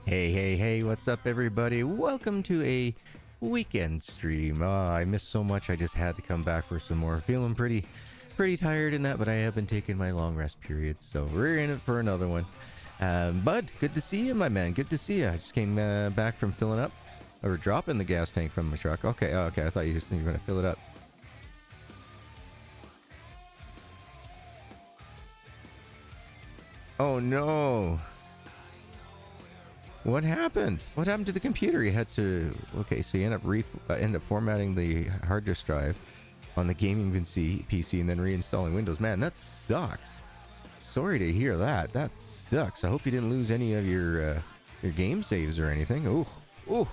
Hey, what's up, everybody? Welcome to a weekend stream. I missed so much, I just had to come back for some more. Feeling pretty tired in that, but I have been taking my long rest periods, so we're in it for another one. Bud, good to see you, my man. Good to see you. I just came back from filling up, or dropping the gas tank from my truck. Okay, I thought you were going to fill it up. Oh, no. What happened? What happened to the computer? You had to... Okay, so you end up formatting the hard disk drive on the gaming PC and then reinstalling Windows. Man, that sucks. Sorry to hear that. That sucks. I hope you didn't lose any of your game saves or anything. Ooh,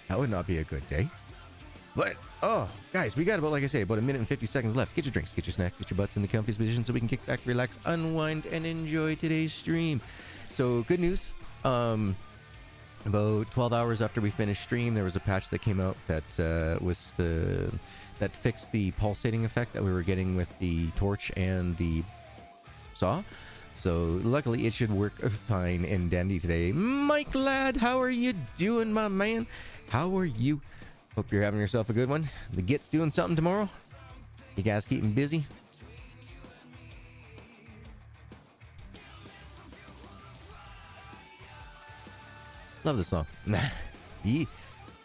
that would not be a good day. But, oh, guys, we got about, like I say, about 1 minute and 50 seconds left. Get your drinks, get your snacks, get your butts in the comfiest position so we can kick back, relax, unwind, and enjoy today's stream. So, good news. About 12 hours after we finished stream, there was a patch that came out that that fixed the pulsating effect that we were getting with the torch and the saw. So luckily it should work fine and dandy today. Mike lad, how are you doing, my man? How are you? Hope you're having yourself a good one. The Git's doing something tomorrow? You guys keeping busy? Love the song. Yeah.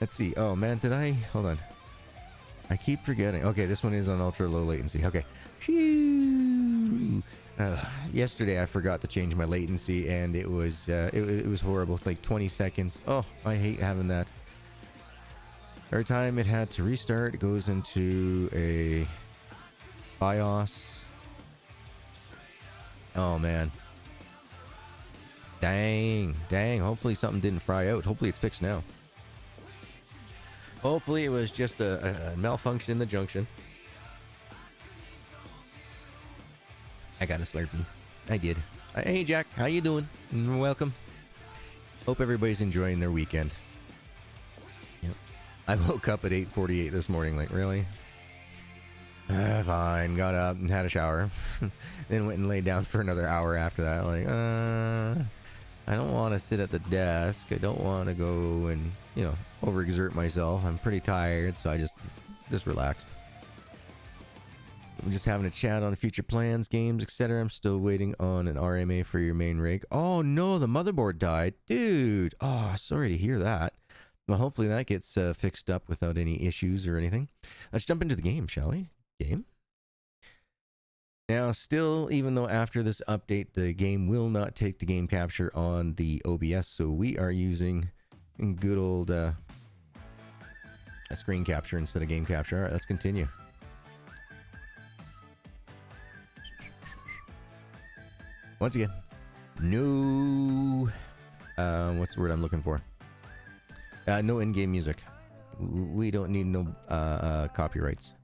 Let's see. Oh man, did I? Hold on. I keep forgetting. Okay, this one is on ultra low latency. Okay. Yesterday I forgot to change my latency and it was horrible. It's like 20 seconds. Oh, I hate having that. Every time it had to restart, it goes into a BIOS. Oh man. Dang. Hopefully something didn't fry out. Hopefully it's fixed now. Hopefully it was just a malfunction in the junction. I got a Slurpee. I did. Hey Jack, how you doing? Welcome. Hope everybody's enjoying their weekend. Yep. I woke up at 8:48 this morning. Like, really? Fine. Got up and had a shower. Then went and laid down for another hour after that. Like, I don't want to sit at the desk. I don't want to go and, overexert myself. I'm pretty tired, so I just relaxed. I'm just having a chat on future plans, games, etc. I'm still waiting on an RMA for your main rig. Oh no, the motherboard died. Dude. Oh, sorry to hear that. Well, hopefully that gets fixed up without any issues or anything. Let's jump into the game, shall we? Game? Now, still, even though after this update, the game will not take the game capture on the OBS, so we are using good old a screen capture instead of game capture. All right, let's continue. Once again, no... what's the word I'm looking for? No in-game music. We don't need no copyrights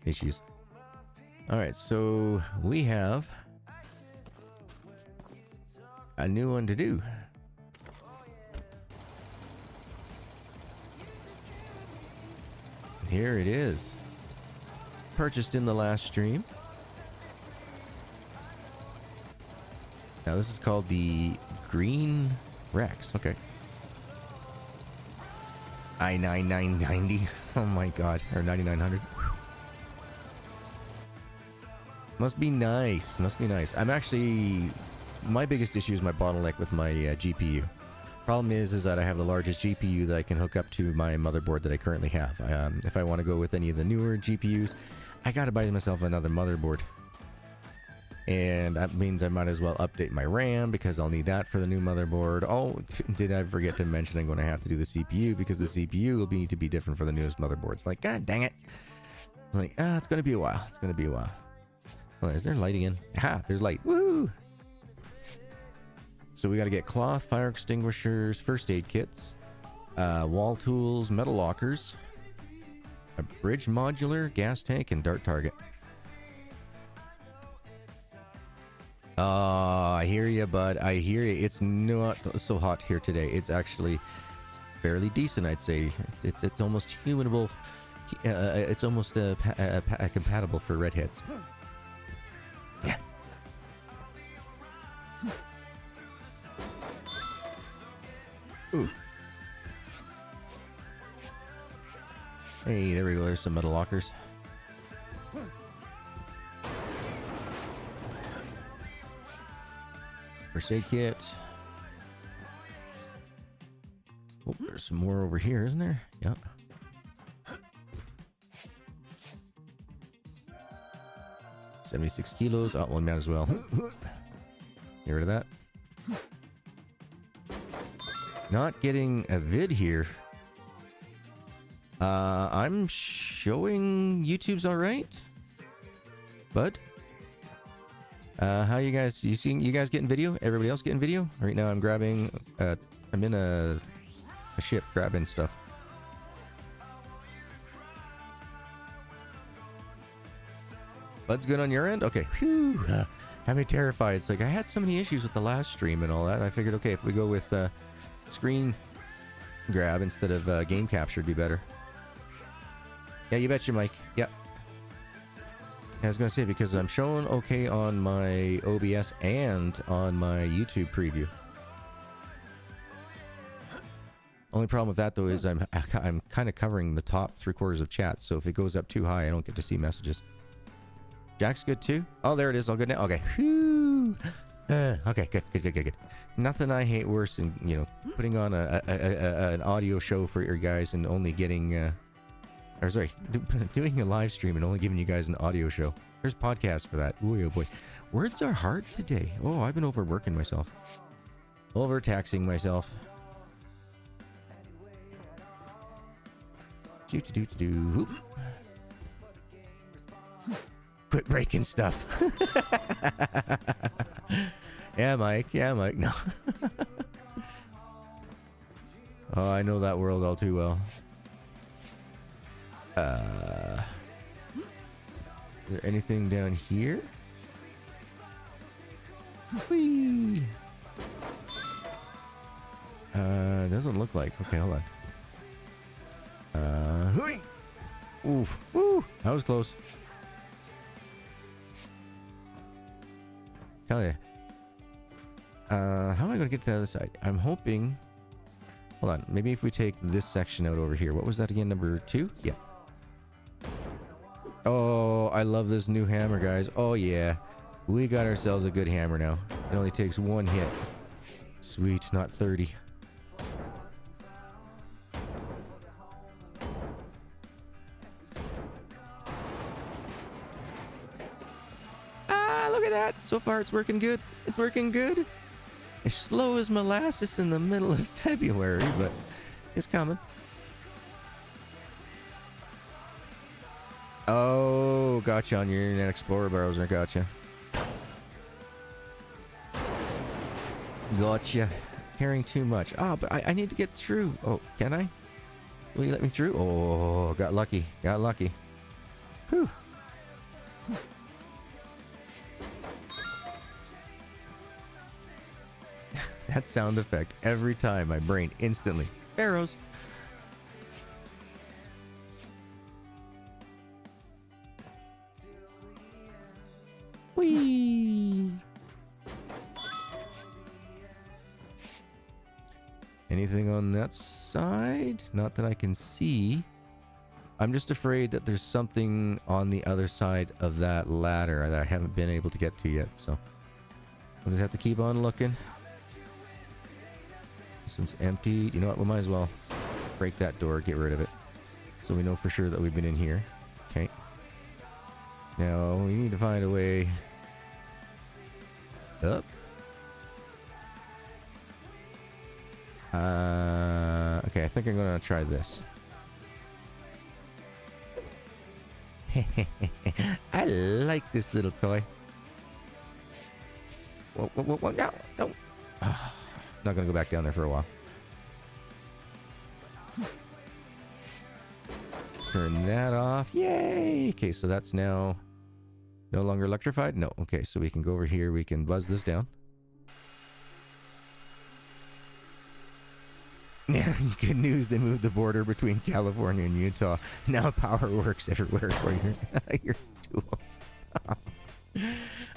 issues. Alright, so we have a new one to do. Here it is. Purchased in the last stream. Now this is called the Green Rex. Okay. I-9990. Oh my god. Or 9900. Must be nice. Must be nice. I'm actually... My biggest issue is my bottleneck with my GPU. Problem is that I have the largest GPU that I can hook up to my motherboard that I currently have. If I want to go with any of the newer GPUs, I gotta buy myself another motherboard. And that means I might as well update my RAM because I'll need that for the new motherboard. Oh, did I forget to mention I'm going to have to do the CPU because the CPU will need to be different for the newest motherboards. Like, god dang it. It's like, it's going to be a while. It's going to be a while. Oh, is there lighting in? Ah, there's light. Woo! So we got to get cloth, fire extinguishers, first aid kits, wall tools, metal lockers, a bridge modular, gas tank, and dart target. I hear you, bud. I hear you. It's not so hot here today. It's fairly decent, I'd say. It's almost humanable. It's almost compatible for redheads. Yeah. Ooh. Hey, there we go. There's some metal lockers. First aid kit. Oh, there's some more over here, isn't there? Yeah. $76 kilos. Oh, well, might as well. Get rid of that. Not getting a vid here. I'm showing YouTube's alright. Bud? How you guys, you guys getting video? Everybody else getting video? Right now I'm grabbing, I'm in a ship grabbing stuff. Bud's good on your end? Okay. Phew. Had me terrified. It's like I had so many issues with the last stream and all that. I figured, okay, if we go with screen grab instead of game capture, it'd be better. Yeah, you betcha, Mike. Yep. I was going to say, because I'm showing okay on my OBS and on my YouTube preview. Only problem with that, though, is I'm kind of covering the top 3/4 of chat, so if it goes up too high, I don't get to see messages. Jack's good, too? Oh, there it is. All good now? Okay. Whew. Okay, good. Nothing I hate worse than, you know, putting on an audio show for your guys and only getting... or sorry, doing a live stream and only giving you guys an audio show. There's podcasts for that. Ooh, oh boy. Words are hard today. Oh, I've been overworking myself. Overtaxing myself. Do. Quit breaking stuff. Yeah, Mike. No. Oh, I know that world all too well. Is there anything down here? Whee! Doesn't look like. Okay, hold on. Whee! Oof. Woo! That was close. Tell ya. How am I going to get to the other side? I'm hoping... Hold on. Maybe if we take this section out over here. What was that again? Number 2? Yeah. Oh, I love this new hammer, guys. Oh, yeah. We got ourselves a good hammer now. It only takes 1 hit. Sweet, not 30. Ah, look at that. So far, it's working good. It's working good. It's slow as molasses in the middle of February, but it's coming. Oh, gotcha on your Internet Explorer browser, gotcha. Gotcha. Carrying too much. Ah, but I need to get through. Oh, can I? Will you let me through? Oh, got lucky. Got lucky. Whew. That sound effect every time, my brain instantly. Arrows. Whee! Anything on that side? Not that I can see. I'm just afraid that there's something on the other side of that ladder that I haven't been able to get to yet, so we'll just have to keep on looking. This one's empty. You know what? We might as well break that door, get rid of it, so we know for sure that we've been in here. Okay. Now we need to find a way up. Okay, I think I'm gonna try this. I like this little toy. Whoa, no. Not gonna go back down there for a while. Turn that off. Yay! Okay, so that's now no longer electrified? No. Okay, so we can go over here. We can buzz this down. Yeah, good news. They moved the border between California and Utah. Now power works everywhere for your tools.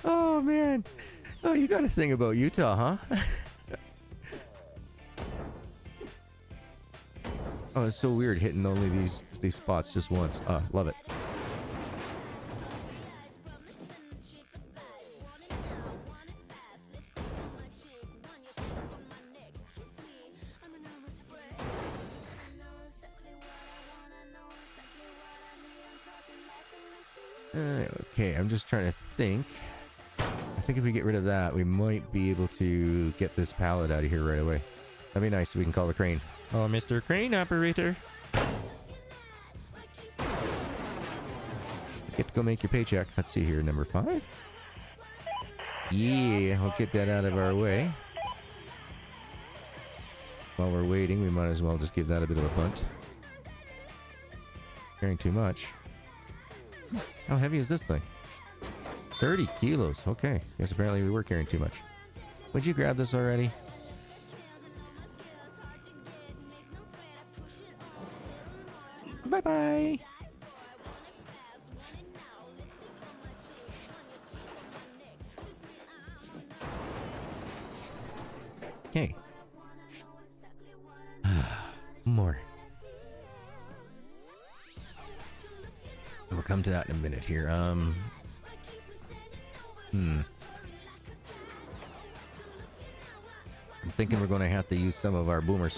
Oh, man. Oh, you got a thing about Utah, huh? Oh, it's so weird hitting only these spots just once. Ah, love it. Okay, I'm just trying to think. I think if we get rid of that, we might be able to get this pallet out of here right away. That'd be nice so we can call the crane. Oh, Mr. Crane Operator. Get to go make your paycheck. Let's see here, number 5. Yeah, we'll get that out of our way. While we're waiting, we might as well just give that a bit of a punt. Carrying too much. How heavy is this thing? 30 kilos. Okay. Guess apparently we were carrying too much. Would you grab this already? Bye-bye. Okay. More. We'll come to that in a minute here. I'm thinking we're going to have to use some of our boomers,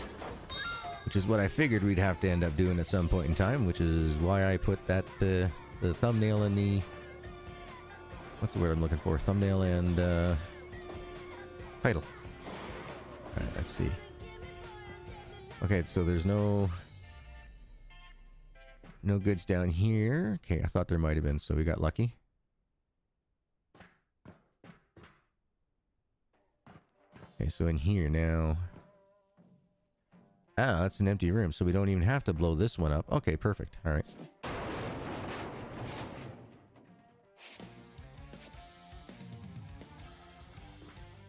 which is what I figured we'd have to end up doing at some point in time, which is why I put that the thumbnail in the... What's the word I'm looking for? Thumbnail and title. Alright, let's see. Okay, so there's no goods down here. Okay, I thought there might have been, so we got lucky. Okay, so in here now... Ah, that's an empty room, so we don't even have to blow this one up. Okay, perfect. Alright.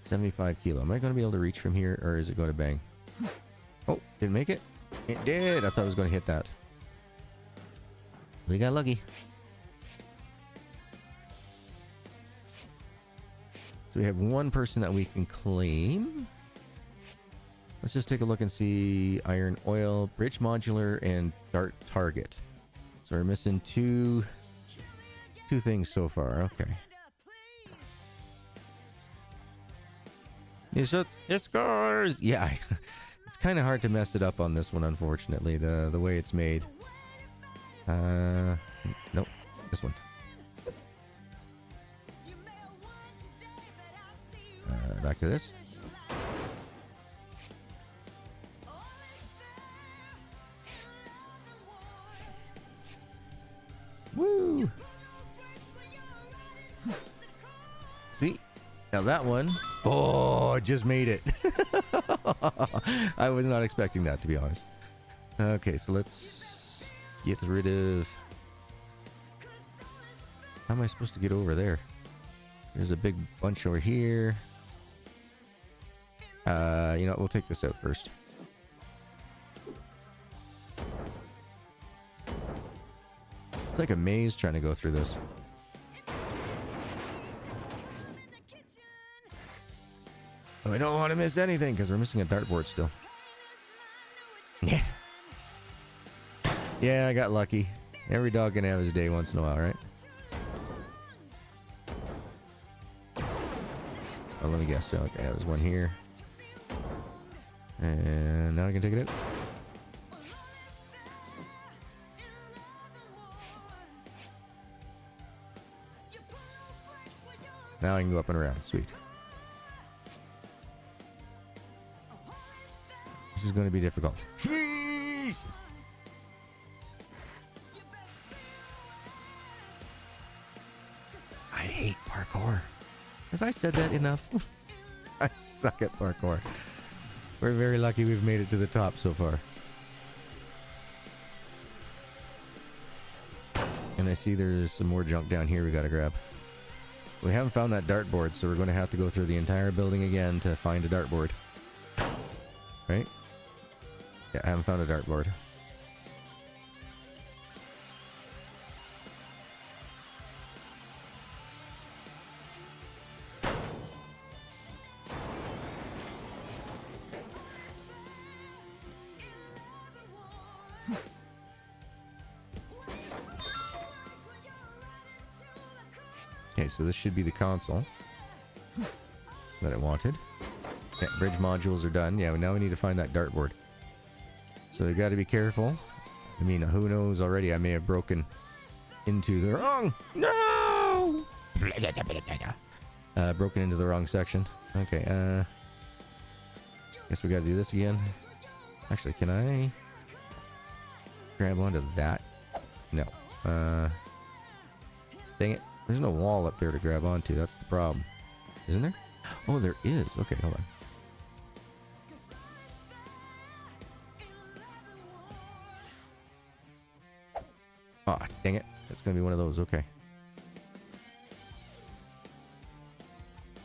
$75 kilo. Am I going to be able to reach from here, or is it going to bang? Oh, did it make it? It did! I thought it was going to hit that. We got lucky. So we have one person that we can claim. Let's just take a look and see iron oil, bridge modular, and dart target. So we're missing two things so far. Okay. It scores! Yeah, it's kind of hard to mess it up on this one, unfortunately, the way it's made. Nope, this one. Back to this. Woo! See? Now that one... Oh, I just made it. I was not expecting that, to be honest. Okay, so let's get rid of... How am I supposed to get over there? There's a big bunch over here. You know what? We'll take this out first. It's like a maze trying to go through this. I don't want to miss anything because we're missing a dartboard still. Yeah. Yeah, I got lucky. Every dog can have his day once in a while, right? Oh, let me guess. Okay, there's one here. And now I can take it out. Now I can go up and around. Sweet. This is going to be difficult. I hate parkour. Have I said that enough? I suck at parkour. We're very lucky we've made it to the top so far. And I see there's some more junk down here we gotta grab. We haven't found that dartboard, so we're going to have to go through the entire building again to find a dartboard. Right? Yeah, I haven't found a dartboard. Okay, so this should be the console that I wanted. Okay, bridge modules are done. Yeah, now we need to find that dartboard. So you got to be careful. I mean, who knows already? I may have broken into the wrong... No! Broken into the wrong section. Okay, guess we got to do this again. Actually, can I grab onto that? No. Dang it. There's no wall up there to grab onto. That's the problem. Isn't there? Oh, there is. Okay, hold on. Oh, dang it. It's going to be one of those. Okay.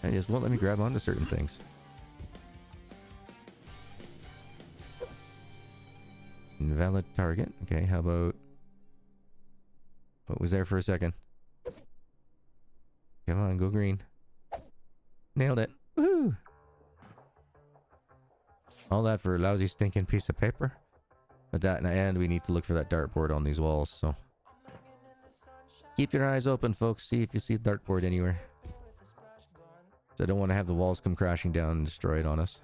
It just won't let me grab onto certain things. Invalid target. Okay, how about... What was there for a second? Come on, go green. Nailed it. Woohoo! All that for a lousy stinking piece of paper. But that in the end, we need to look for that dartboard on these walls, so... Keep your eyes open, folks. See if you see a dartboard anywhere. So I don't want to have the walls come crashing down and destroy it on us.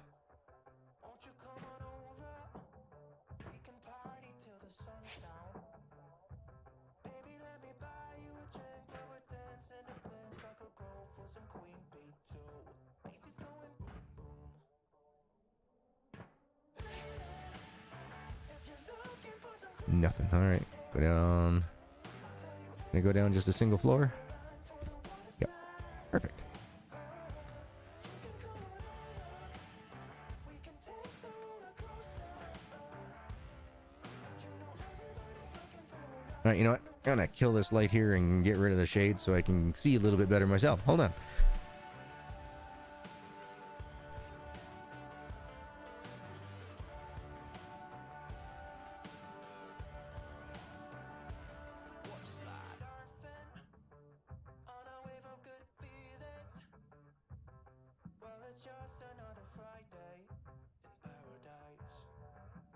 Nothing. Alright. Go down. Can I go down just a single floor? Yep. Perfect. Alright, you know what? I'm gonna kill this light here and get rid of the shade so I can see a little bit better myself. Hold on.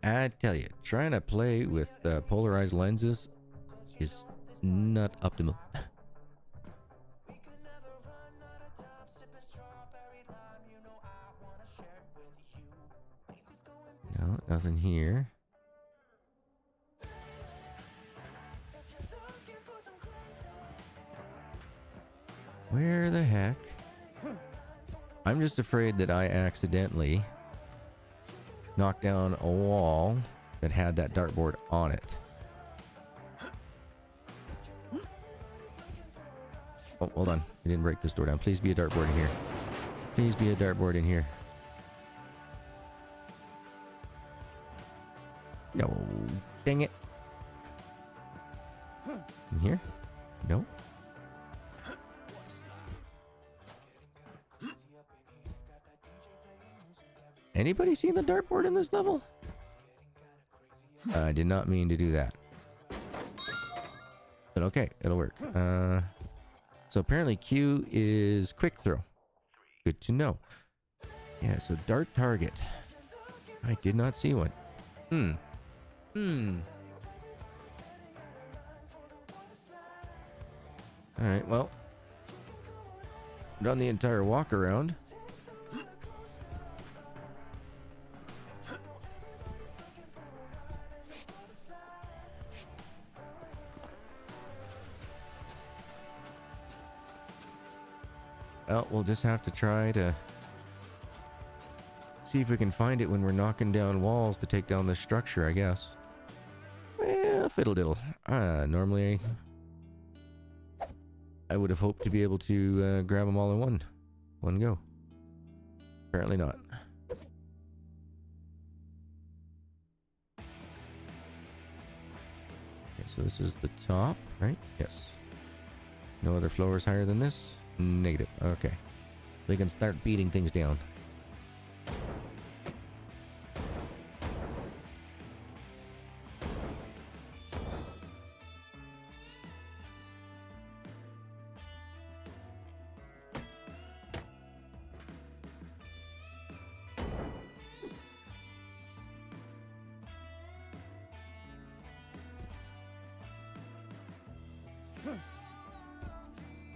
I tell you, trying to play with polarized lenses is not optimal. No, nothing here. Where the heck? I'm just afraid that I accidentally knocked down a wall that had that dartboard on it. Oh, hold on. I didn't break this door down. Please be a dartboard in here. Please be a dartboard in here. No. Dang it. In here? No. Anybody seen the dartboard in this level? I did not mean to do that. But okay, it'll work. So apparently Q is quick throw. Good to know. Yeah, so dart target. I did not see one. Alright, well. Done the entire walk around. Well, we'll just have to try to see if we can find it when we're knocking down walls to take down this structure, I guess. Well, fiddle diddle. Normally I would have hoped to be able to grab them all in one go. Apparently not. Okay, so this is the top, right? Yes. No other floors higher than this? Negative. Okay. We can start beating things down.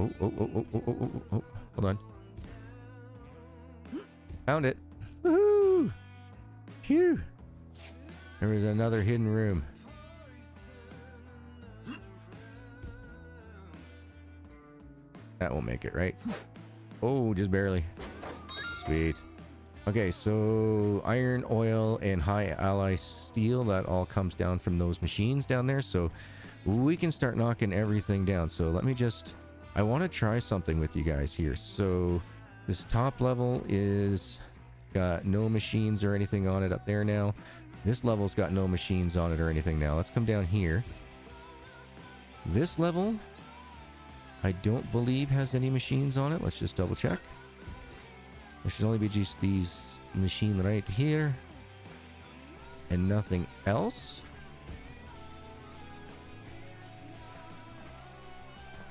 Oh. Hold on. Found it. Woohoo! Phew! There was another hidden room. That won't make it, right? Oh, just barely. Sweet. Okay, so iron, oil, and high alloy steel, that all comes down from those machines down there. So we can start knocking everything down. So let me just... I want to try something with you guys here. So this top level is got no machines or anything on it up there now. This level's got no machines on it or anything now. Let's come down here. This level, I don't believe has any machines on it. Let's just double check. There should only be just these machine right here and nothing else.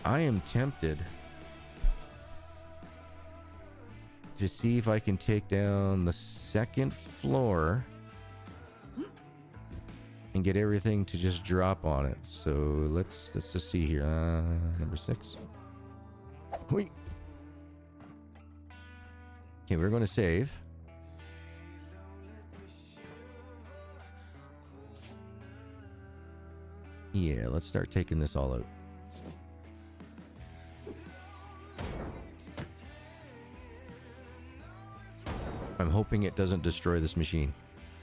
I am tempted to see if I can take down the second floor and get everything to just drop on it. So let's just see here. Number 6. Wait. Okay, we're going to save. Yeah, let's start taking this all out. I'm hoping it doesn't destroy this machine,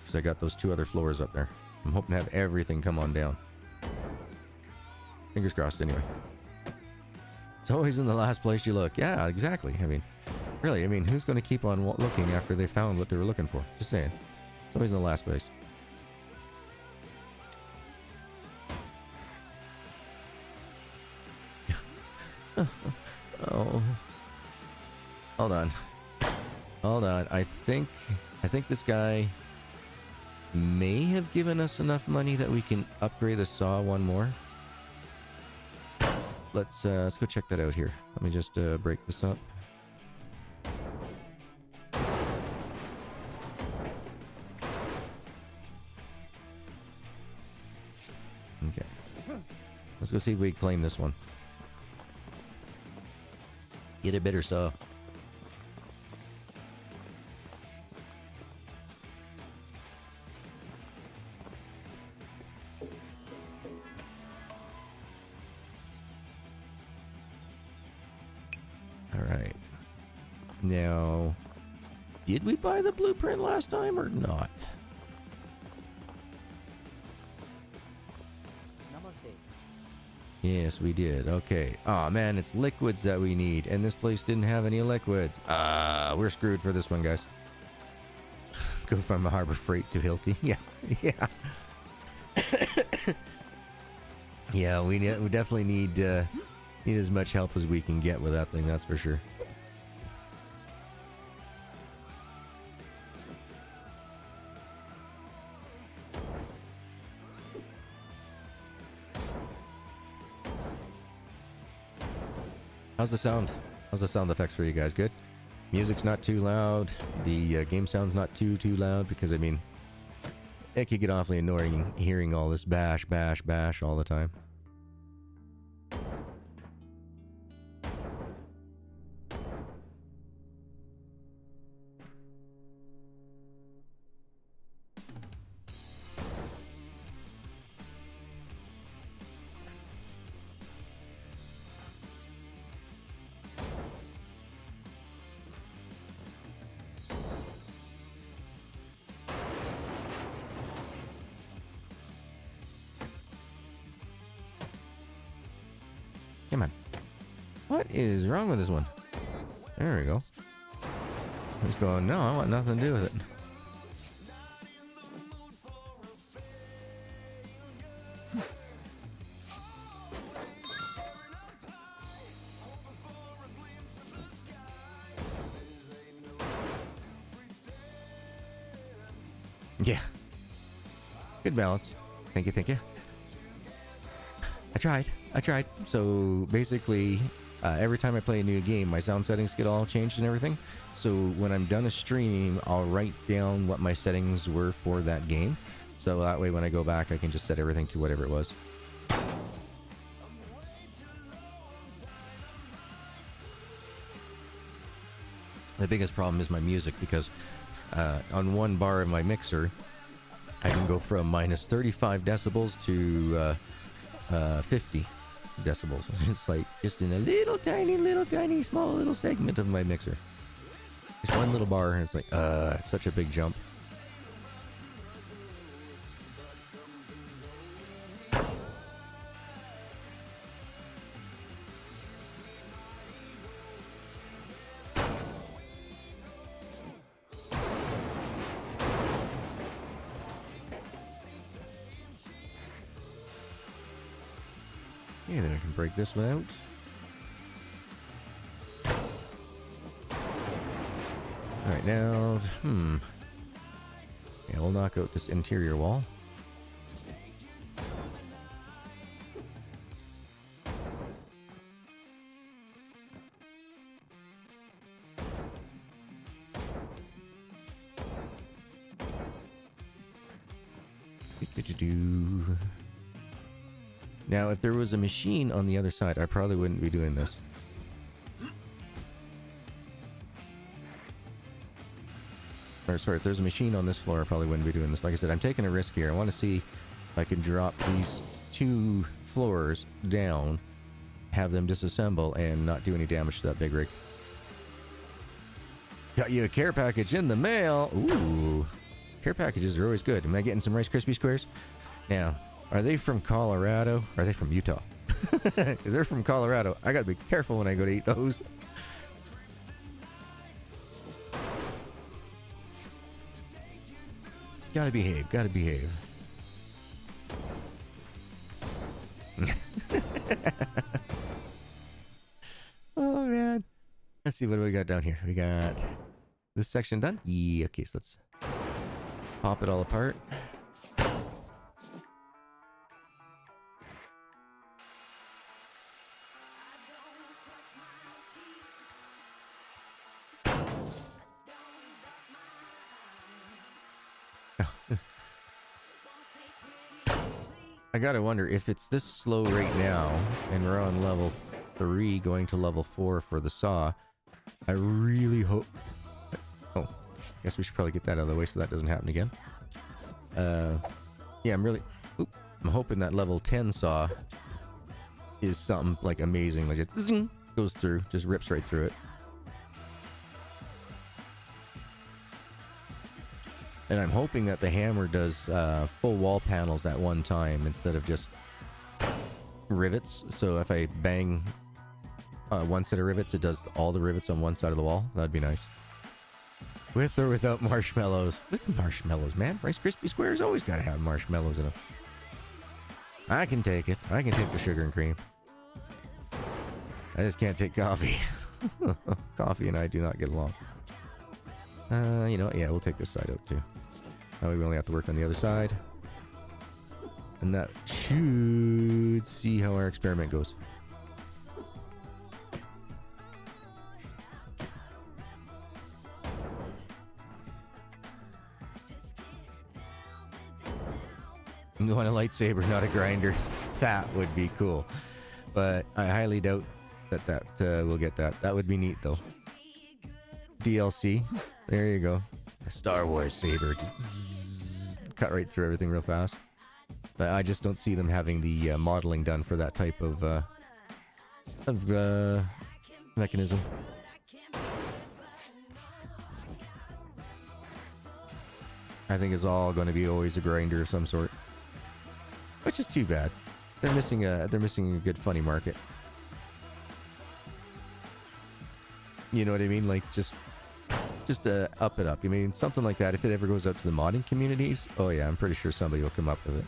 because I got those 2 other floors up there. I'm hoping to have everything come on down. Fingers crossed, anyway. It's always in the last place you look. Yeah, exactly. I mean, really, who's going to keep on looking after they found what they were looking for? Just saying. It's always in the last place. Oh. Hold on. Hold on. I think this guy may have given us enough money that we can upgrade the saw one more. Let's go check that out here. Let me just break this up. Okay. Let's go see if we can claim this one. Get a better saw. Alright. Now, did we buy the blueprint last time or not? Yes, we did. Okay. Oh man, it's liquids that we need, and this place didn't have any liquids. We're screwed for this one, guys. Go from a Harbor Freight to Hilti. Yeah, yeah. Yeah, we definitely need as much help as we can get with that thing. That's for sure. How's the sound? How's the sound effects for you guys? Good? Music's not too loud. The game sound's not too loud, because, it could get awfully annoying hearing all this bash, bash, bash all the time. Come on. What is wrong with this one? There we go. He's going, no, I want nothing to do with it. Yeah. Good balance. Thank you, thank you. I tried. So basically, every time I play a new game, my sound settings get all changed and everything. So when I'm done a stream, I'll write down what my settings were for that game. So that way when I go back, I can just set everything to whatever it was. The biggest problem is my music, because on one bar of my mixer, I can go from minus 35 decibels to 50 decibels. It's like just in a little tiny, small little segment of my mixer. Just one little bar, and it's like, such a big jump. Yeah, then I can break this one out. Alright, now, yeah, we'll knock out this interior wall. Now, if there was a machine on the other side, I probably wouldn't be doing this. Or, sorry, if there's a machine on this floor, I probably wouldn't be doing this. Like I said, I'm taking a risk here. I want to see if I can drop these 2 floors down, have them disassemble, and not do any damage to that big rig. Got you a care package in the mail. Ooh. Care packages are always good. Am I getting some Rice Krispie squares? Now, are they from Colorado? Or are they from Utah? If they're from Colorado, I gotta be careful when I go to eat those. Gotta behave, gotta behave. Oh man. Let's see, what do we got down here? We got this section done? Yeah, okay, so let's pop it all apart. I gotta wonder if it's this slow right now, and we're on level 3 going to level 4 for the saw. I really hope... Oh, guess we should probably get that out of the way so that doesn't happen again. Yeah, I'm hoping that level 10 saw is something like amazing, like it goes through, just rips right through it. And I'm hoping that the hammer does full wall panels at one time instead of just rivets. So if I bang one set of rivets, it does all the rivets on one side of the wall. That'd be nice. With or without marshmallows? With marshmallows, man. Rice Krispie Squares always gotta have marshmallows in them. I can take it. I can take the sugar and cream. I just can't take coffee. Coffee and I do not get along. You know what? Yeah, we'll take this side out too. Now we only have to work on the other side. And that should see how our experiment goes. You want a lightsaber, not a grinder. That would be cool. But I highly doubt that we'll get that. That would be neat though. DLC. There you go. A Star Wars saber. Cut right through everything real fast. But I just don't see them having the modeling done for that type of mechanism. I think it's all going to be always a grinder of some sort, which is too bad. They're missing a good funny market. You know what I mean? Like just up it up. I mean, something like that, if it ever goes out to the modding communities, oh yeah, I'm pretty sure somebody will come up with it.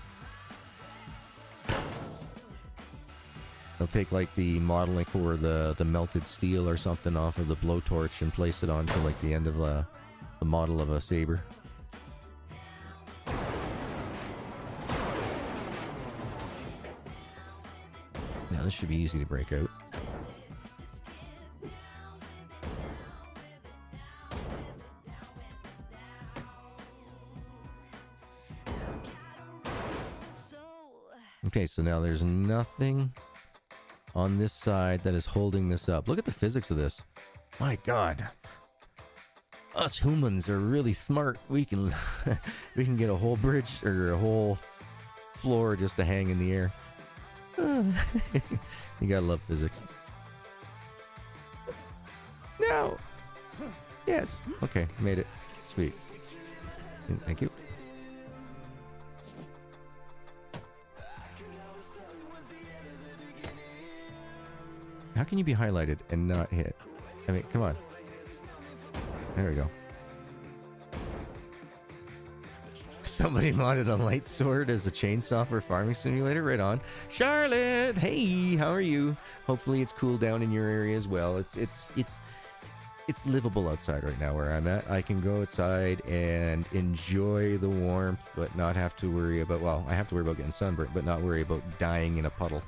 They'll take like the modeling for the melted steel or something off of the blowtorch and place it onto like the end of the model of a saber. Now this should be easy to break out. Okay, so now there's nothing on this side that is holding this up. Look at the physics of this. My God. Us humans are really smart. We can we can get a whole bridge or a whole floor just to hang in the air. You gotta love physics. No. Yes. Okay, made it. Sweet. Thank you. How can you be highlighted and not hit? I mean, come on. There we go. Somebody modded a light sword as a chainsaw for farming simulator. Right on. Charlotte, hey, how are you? Hopefully it's cool down in your area as well. It's livable outside right now where I'm at. I can go outside and enjoy the warmth, but not have to worry about, well, I have to worry about getting sunburnt, but not worry about dying in a puddle.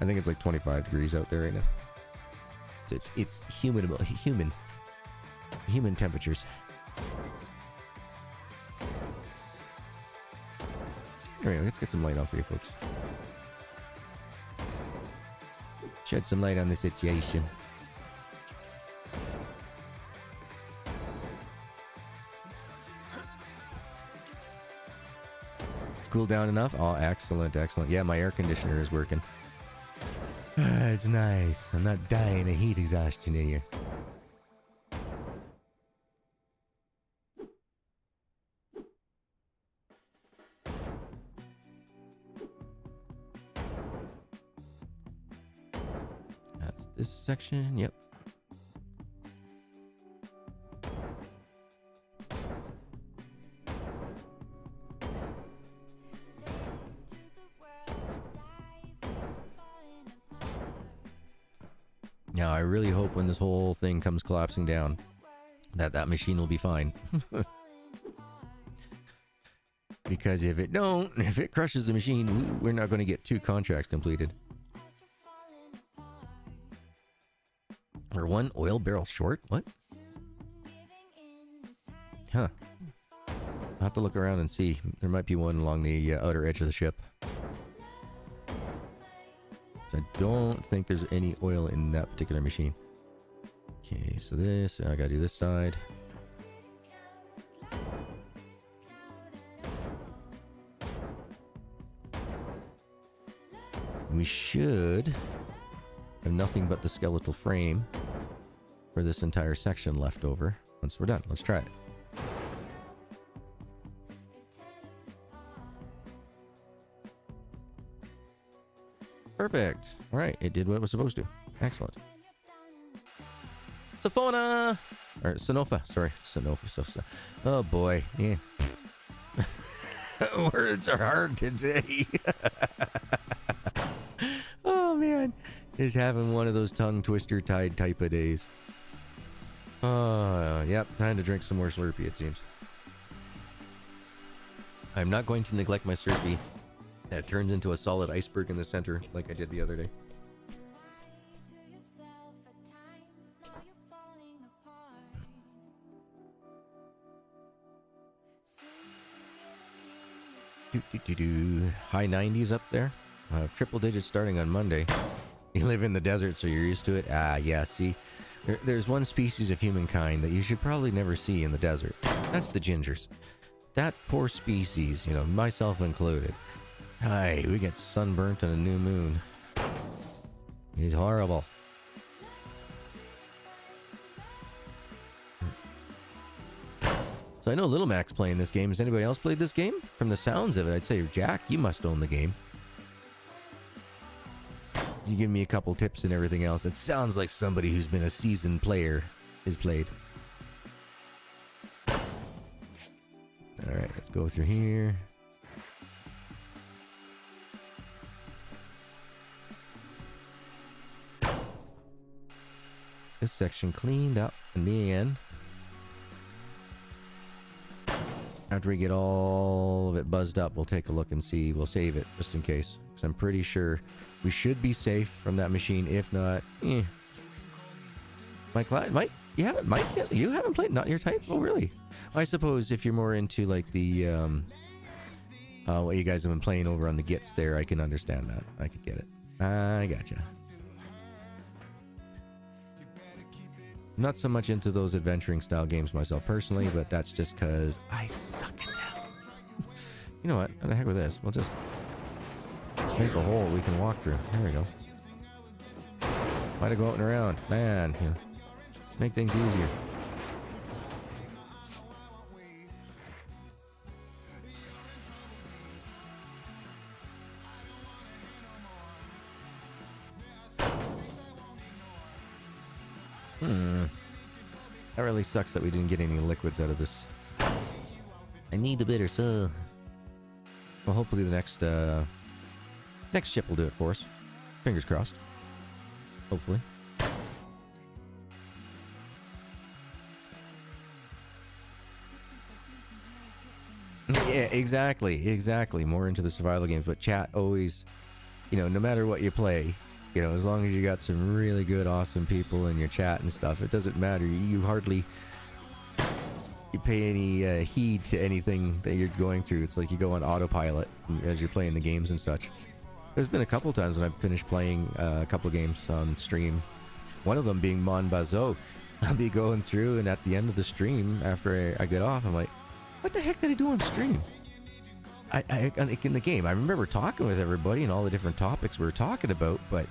I think it's like 25 degrees out there right now. So it's human temperatures. Anyway, let's get some light on for you folks. Shed some light on the situation. It's cooled down enough? Oh, excellent, excellent. Yeah, my air conditioner is working. It's nice. I'm not dying of heat exhaustion in here. That's this section. Yep. Now, I really hope when this whole thing comes collapsing down that machine will be fine. Because if it crushes the machine, we're not going to get 2 contracts completed. We're 1 oil barrel short? What? Huh. I'll have to look around and see. There might be one along the outer edge of the ship. I don't think there's any oil in that particular machine. Okay, so this, I gotta do this side. We should have nothing but the skeletal frame for this entire section left over once we're done. Let's try it. Perfect. All right, it did what it was supposed to. Excellent. Sophona! Or Sonofa. Sorry, Sonofa. Oh boy. Yeah. Words are hard today. Oh man. Just having one of those tongue twister tide type of days. Yep. Time to drink some more Slurpee, it seems. I'm not going to neglect my Slurpee. That turns into a solid iceberg in the center, like I did the other day. High 90s up there. Triple digits starting on Monday. You live in the desert, so you're used to it. Ah, yeah, see? There's one species of humankind that you should probably never see in the desert. That's the gingers. That poor species, you know, myself included. Hi, we get sunburnt on a new moon. He's horrible. So I know Little Mac's playing this game. Has anybody else played this game? From the sounds of it, I'd say, Jack, you must own the game. You give me a couple tips and everything else. It sounds like somebody who's been a seasoned player has played. Alright, let's go through here. This section cleaned up, and then after we get all of it buzzed up, we'll take a look and see. We'll save it just in case, because I'm pretty sure we should be safe from that machine. If not, Mike, you haven't played, not your type. Oh, really? I suppose if you're more into like the what you guys have been playing over on the Gits there, I can understand that. I could get it. I gotcha. Not so much into those adventuring style games myself personally, but that's just because I suck at them. You know what? What the heck with this? We'll just make a hole we can walk through. There we go. Why to go out and around? Man, you know, make things easier. That really sucks that we didn't get any liquids out of this. I need a bitter, so... Well, hopefully the next ship will do it for us. Fingers crossed. Hopefully. Yeah, exactly. More into the survival games, but chat always, you know, no matter what you play, you know, as long as you got some really good, awesome people in your chat and stuff, it doesn't matter. You hardly pay any heed to anything that you're going through. It's like you go on autopilot as you're playing the games and such. There's been a couple of times when I've finished playing a couple of games on stream. One of them being Mon Bazo. I'll be going through, and at the end of the stream, after I get off, I'm like, what the heck did I do on stream? In the game, I remember talking with everybody and all the different topics we were talking about, but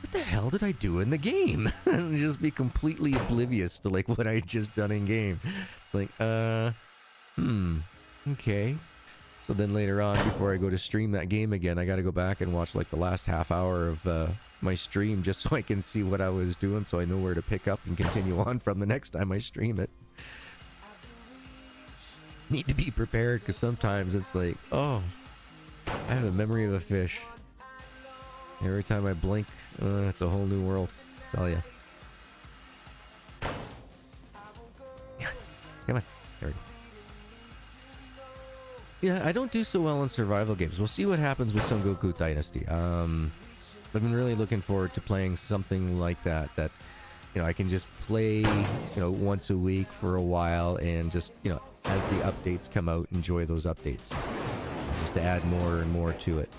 what the hell did I do in the game? And just be completely oblivious to like what I had just done in game. It's like, okay. So then later on, before I go to stream that game again, I got to go back and watch like the last half hour of my stream just so I can see what I was doing, so I know where to pick up and continue on from the next time I stream it. Need to be prepared, because sometimes it's like, oh, I have a memory of a fish. Every time I blink, it's a whole new world. I tell ya. Come on. There we go. Yeah, I don't do so well in survival games. We'll see what happens with Son Goku Dynasty. I've been really looking forward to playing something like that, you know, I can just play, you know, once a week for a while and just, you know, as the updates come out, enjoy those updates. Just to add more and more to it.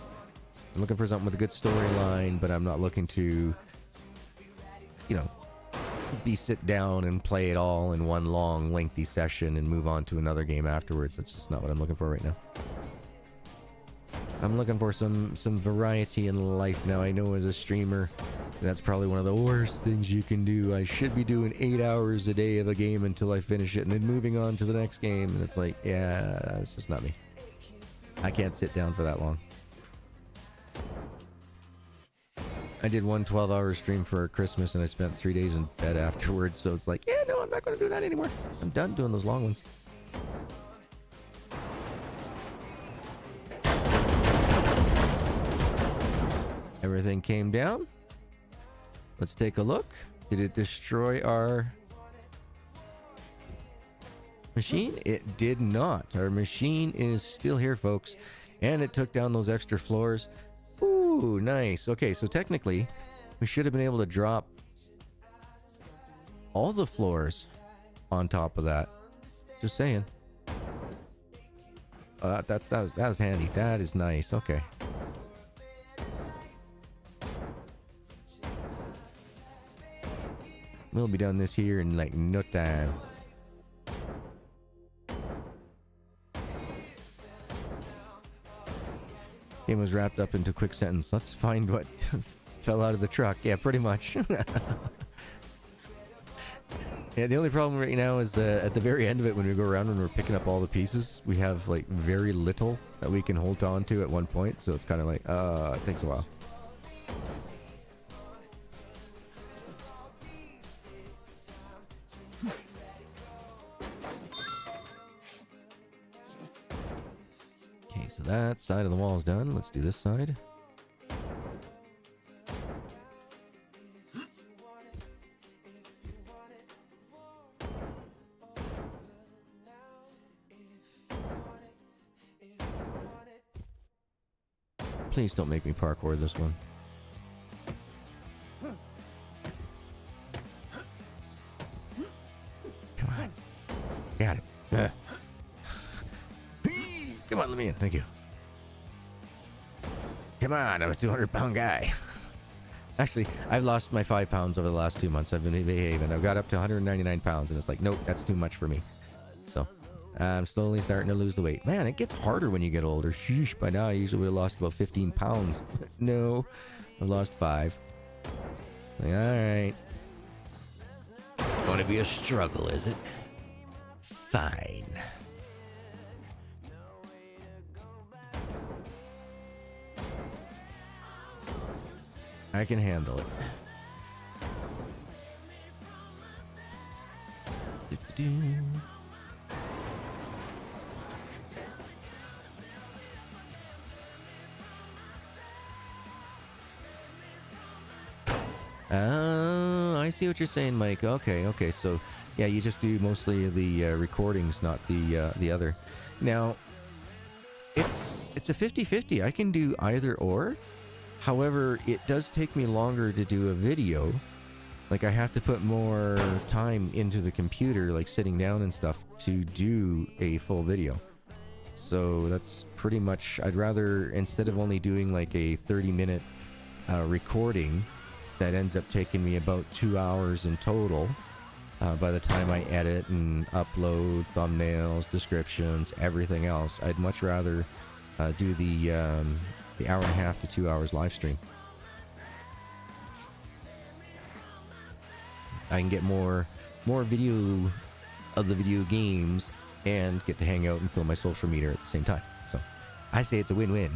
I'm looking for something with a good storyline, but I'm not looking to, you know, sit down and play it all in one long, lengthy session and move on to another game afterwards. That's just not what I'm looking for right now. I'm looking for some variety in life now. I know as a streamer, that's probably one of the worst things you can do. I should be doing 8 hours a day of a game until I finish it and then moving on to the next game. And it's like, yeah, that's just not me. I can't sit down for that long. I did one 12-hour stream for Christmas and I spent 3 days in bed afterwards. So it's like, yeah, no, I'm not going to do that anymore. I'm done doing those long ones. Everything came down. Let's take a look. Did it destroy our machine? It did not. Our machine is still here, folks. And it took down those extra floors. Ooh, nice. Okay, so technically, we should have been able to drop all the floors on top of that. Just saying. That was handy. That is nice. Okay. We'll be done this here in like no time. Game was wrapped up into a quick sentence. Let's find what fell out of the truck. Yeah, pretty much. Yeah, the only problem right now is at the very end of it, when we go around and we're picking up all the pieces, we have like very little that we can hold on to at one point. So it's kind of like, it takes a while. So that side of the wall is done. Let's do this side. Please don't make me parkour this one. Come on. Got it. Come on, let me in. Thank you. Come on, I'm a 200-pound guy. Actually, I've lost my 5 pounds over the last 2 months. I've been behaving. I've got up to 199 pounds, and it's like, nope, that's too much for me. So I'm slowly starting to lose the weight. Man, it gets harder when you get older. Sheesh, by now I usually would have lost about 15 pounds. No, I've lost 5. Like, all right. Going to be a struggle, is it? Fine. I can handle it. I see what you're saying, Mike. Okay. So, yeah, you just do mostly the recordings, not the other. Now, it's a 50-50. I can do either or. However, it does take me longer to do a video. Like, I have to put more time into the computer, like sitting down and stuff, to do a full video. So that's pretty much, I'd rather, instead of only doing like a 30-minute recording that ends up taking me about 2 hours in total, by the time I edit and upload thumbnails, descriptions, everything else, I'd much rather do the hour and a half to 2 hours live stream. I can get more video of the video games and get to hang out and film my social media at the same time. So I say it's a win-win.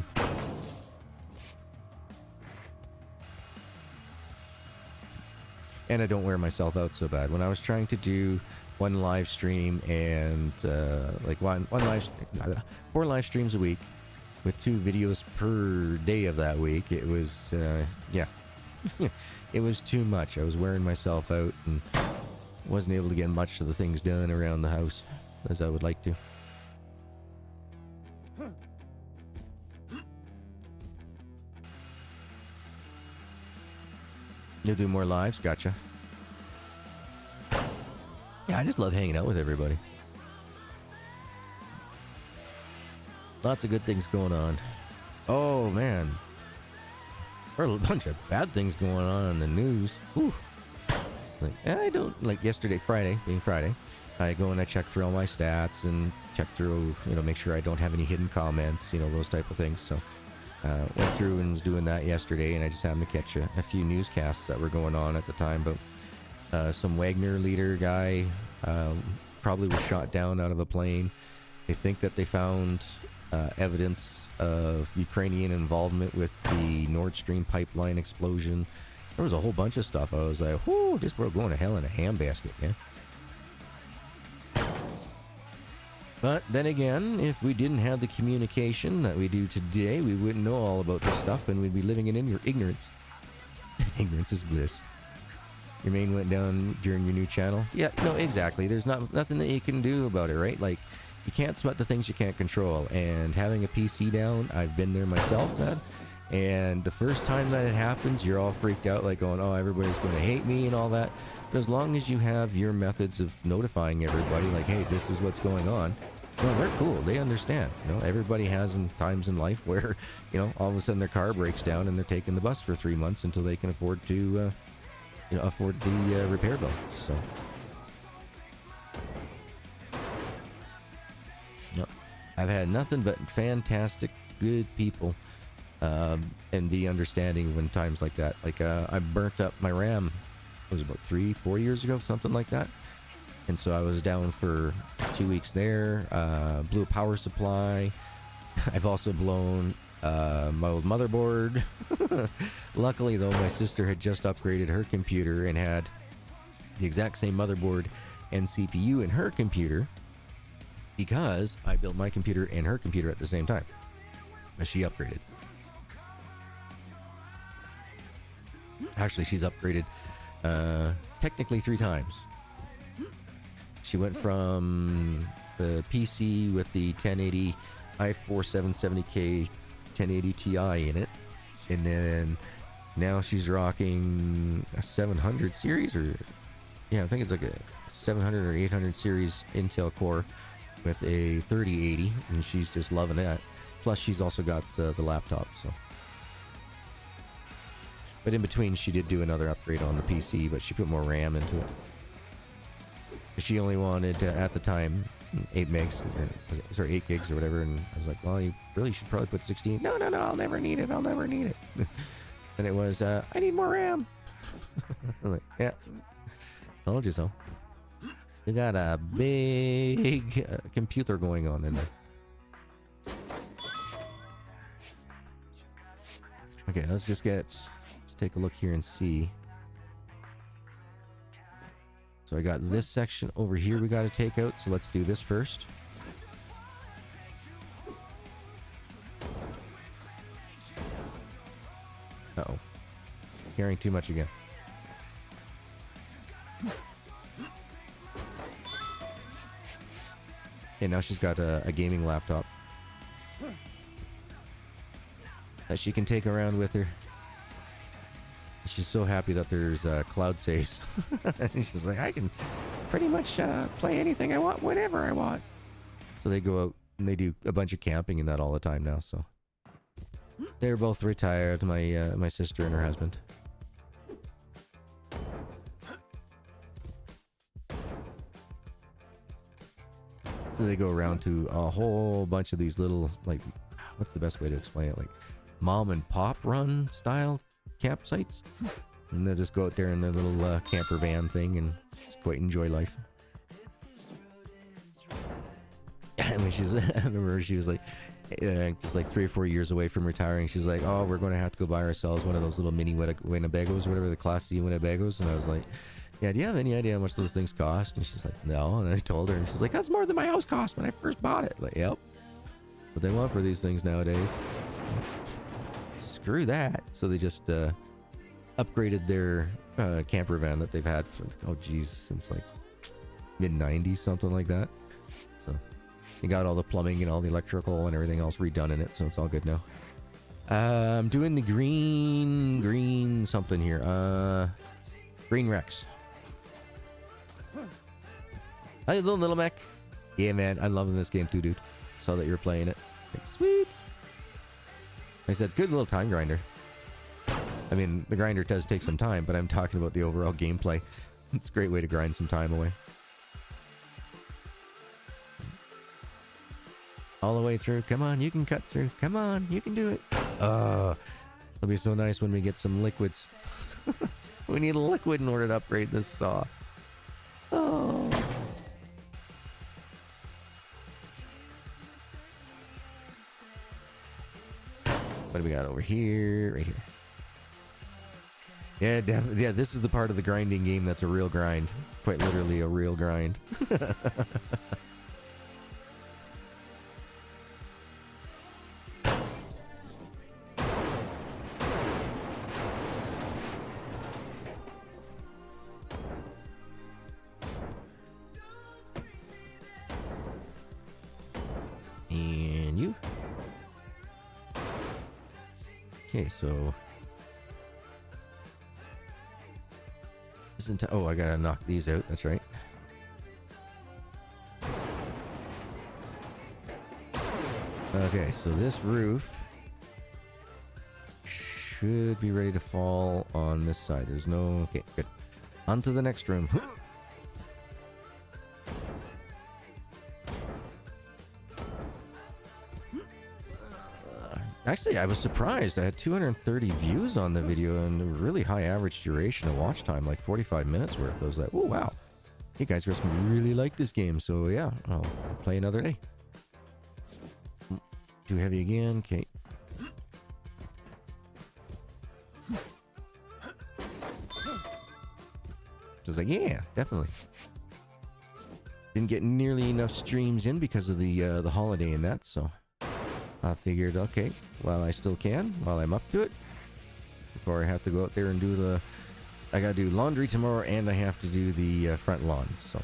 And I don't wear myself out so bad. When I was trying to do one live stream and like 4 live streams a week with 2 videos per day of that week, it was yeah. It was too much. I was wearing myself out and wasn't able to get much of the things done around the house as I would like to. You'll do more lives? Gotcha. Yeah, I just love hanging out with everybody. Lots of good things going on. Oh, man. There are a bunch of bad things going on in the news. Whew. Like, I don't, like yesterday, being Friday, I go and I check through all my stats and check through, make sure I don't have any hidden comments, those type of things. So, went through and was doing that yesterday, and I just happened to catch a few newscasts that were going on at the time. But some Wagner leader guy probably was shot down out of a plane. They think that they found evidence of Ukrainian involvement with the Nord Stream pipeline explosion. There was a whole bunch of stuff. I was like, whoo, this world going to hell in a handbasket, man. But then again, if we didn't have the communication that we do today, we wouldn't know all about this stuff, and we'd be living in ignorance. Ignorance is bliss. Your main went down during your new channel? Yeah, no, exactly. There's nothing that you can do about it, right? Like, you can't sweat the things you can't control. And having a PC down, I've been there myself, man. And the first time that it happens, you're all freaked out, like going, oh, everybody's going to hate me and all that. But as long as you have your methods of notifying everybody, like, hey, this is what's going on, they're cool. They understand. Everybody has times in life where, all of a sudden their car breaks down and they're taking the bus for 3 months until they can afford to, afford the repair bill. So, I've had nothing but fantastic, good people, and be understanding when times like that. Like, I burnt up my RAM, it was about 3-4 years ago, something like that. And so I was down for 2 weeks there, blew a power supply. I've also blown my old motherboard. Luckily, though, my sister had just upgraded her computer and had the exact same motherboard and CPU in her computer, because I built my computer and her computer at the same time as she upgraded. Actually, she's upgraded technically 3 times. She went from the PC with the 1080 i4 770K 1080 Ti in it, and then now she's rocking a 700 series, or I think it's like a 700 or 800 series Intel Core with a 3080, and she's just loving it. Plus, she's also got the laptop. So, But in between, she did do another upgrade on the PC, but she put more RAM into it. She only wanted, at the time, 8 megs, or 8 gigs or whatever, and I was like, well, you really should probably put 16. No, I'll never need it, And it was, I need more RAM. I'm like, yeah, told you so. You got a big computer going on in there. Okay, let's take a look here and see. So I got this section over here we got to take out, so let's do this first. Uh-oh. Carrying too much again. Okay, now she's got a gaming laptop that she can take around with her. She's so happy that there's cloud saves. She's like, I can pretty much play anything I want, whenever I want. So they go out and they do a bunch of camping and that all the time now. So they're both retired, my sister and her husband. So they go around to a whole bunch of these little, like, what's the best way to explain it? Like mom and pop run style campsites, and they'll just go out there in their little camper van thing and just quite enjoy life. And when I remember she was like, just like 3 or 4 years away from retiring, she's like, oh, we're going to have to go buy ourselves one of those little mini Winnebagos or whatever, the Class C Winnebagos. And I was like, yeah, do you have any idea how much those things cost? And she's like, no. And I told her, and she's like, that's more than my house cost when I first bought it. Like, yep. What they want for these things nowadays. Screw that. So they just upgraded their camper van that they've had for, oh geez, since like mid-90s, something like that. So they got all the plumbing and all the electrical and everything else redone in it, so it's all good now. I'm doing the green something here. Green Rex. Hi, little mech. Yeah, man, I'm loving this game too, dude. Saw that you were playing it. Like, sweet. I said, it's a good little time grinder. I mean, the grinder does take some time, but I'm talking about the overall gameplay. It's a great way to grind some time away. All the way through. Come on, you can cut through. Come on, you can do it. It'll be so nice when we get some liquids. We need a liquid in order to upgrade this saw. Oh. What do we got over here? Right here. Yeah, definitely. Yeah, this is the part of the grinding game that's a real grind. Quite literally a real grind. And you. Okay, so oh, I gotta knock these out. That's right. Okay, so this roof should be ready to fall on this side. There's no... Okay, good. On to the next room. Actually, I was surprised. I had 230 views on the video and a really high average duration of watch time, like 45 minutes worth. I was like, oh, wow. You guys must really like this game. So, yeah, I'll play another day. Too heavy again. Okay. I was like, yeah, definitely. Didn't get nearly enough streams in because of the holiday and that, so... I figured, okay, while I still can, while I'm up to it, before I have to go out there and do the... I gotta do laundry tomorrow, and I have to do the front lawn, so...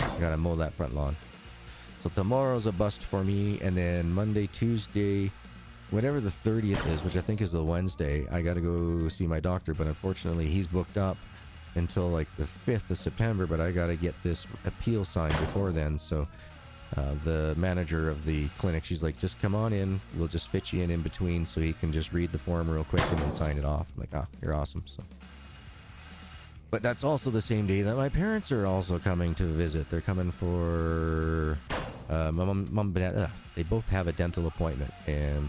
I gotta mow that front lawn. So tomorrow's a bust for me, and then Monday, Tuesday, whatever the 30th is, which I think is the Wednesday, I gotta go see my doctor, but unfortunately he's booked up until like the 5th of September, but I gotta get this appeal signed before then, so... The manager of the clinic, she's like, just come on in. We'll just fit you in between so he can just read the form real quick and then sign it off. I'm like, ah, you're awesome. So, but that's also the same day that my parents are also coming to visit. They're coming for my mom and dad. They both have a dental appointment, and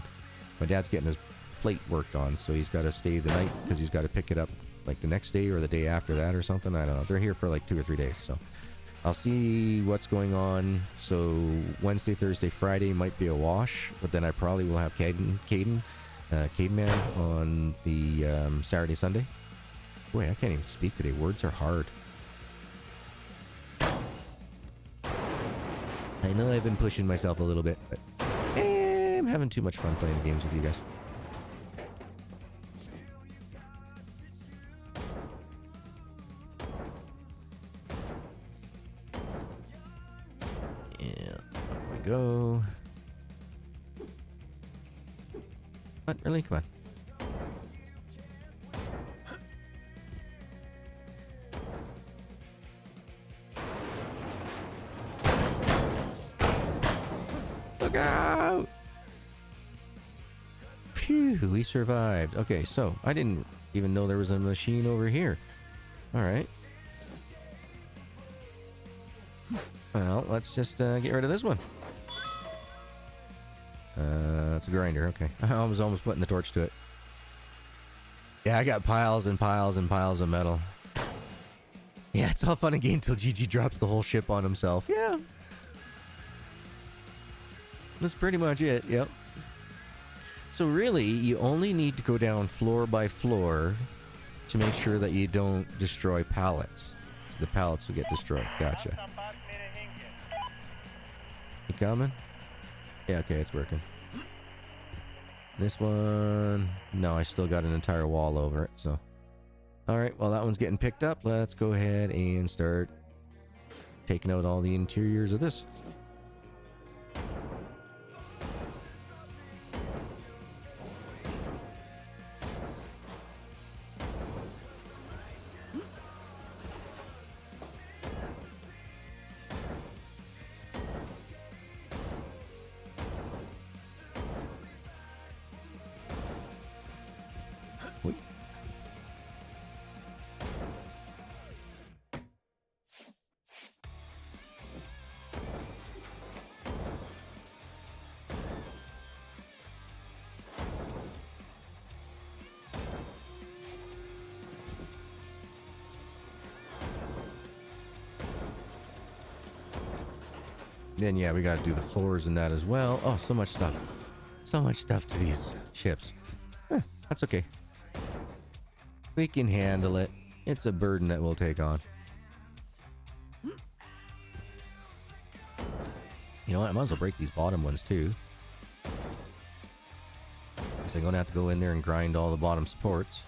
my dad's getting his plate worked on, so he's got to stay the night because he's got to pick it up like the next day or the day after that or something. I don't know. They're here for like 2 or 3 days, so I'll see what's going on. So Wednesday, Thursday, Friday might be a wash, but then I probably will have Caveman on the Saturday, Sunday. Boy, I can't even speak today. Words are hard. I know I've been pushing myself a little bit, but I'm having too much fun playing games with you guys. Yeah, up we go. What? Really? Come on. Look out! Phew, we survived. Okay, so I didn't even know there was a machine over here. Alright. Well, let's just get rid of this one. It's a grinder, okay. I was almost putting the torch to it. Yeah, I got piles and piles and piles of metal. Yeah, it's all fun and game till GG drops the whole ship on himself. Yeah. That's pretty much it, yep. So really, you only need to go down floor by floor to make sure that you don't destroy pallets. So the pallets will get destroyed. Gotcha. You coming? Yeah, okay, it's working. This one... No, I still got an entire wall over it, so... Alright, well that one's getting picked up. Let's go ahead and start taking out all the interiors of this. Then yeah, we gotta do the floors and that as well. Oh, so much stuff. So much stuff to these ships. That's okay. We can handle it. It's a burden that we'll take on. You know what? I might as well break these bottom ones too. Because I'm gonna have to go in there and grind all the bottom supports.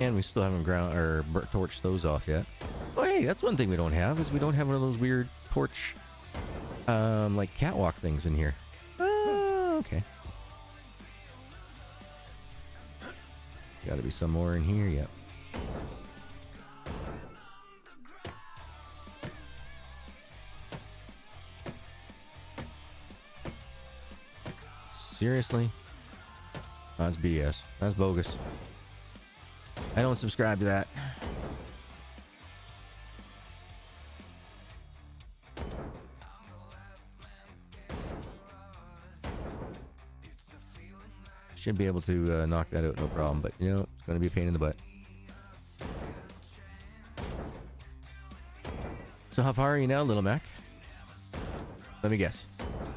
And we still haven't ground or torched those off yet. Oh, hey, that's one thing we don't have is we don't have one of those weird torch, like catwalk things in here. Oh, okay. Got to be some more in here. Yep. Seriously? That's BS. That's bogus. I don't subscribe to that. Should be able to knock that out, no problem, but you know, it's going to be a pain in the butt. So how far are you now, Little Mac? Let me guess.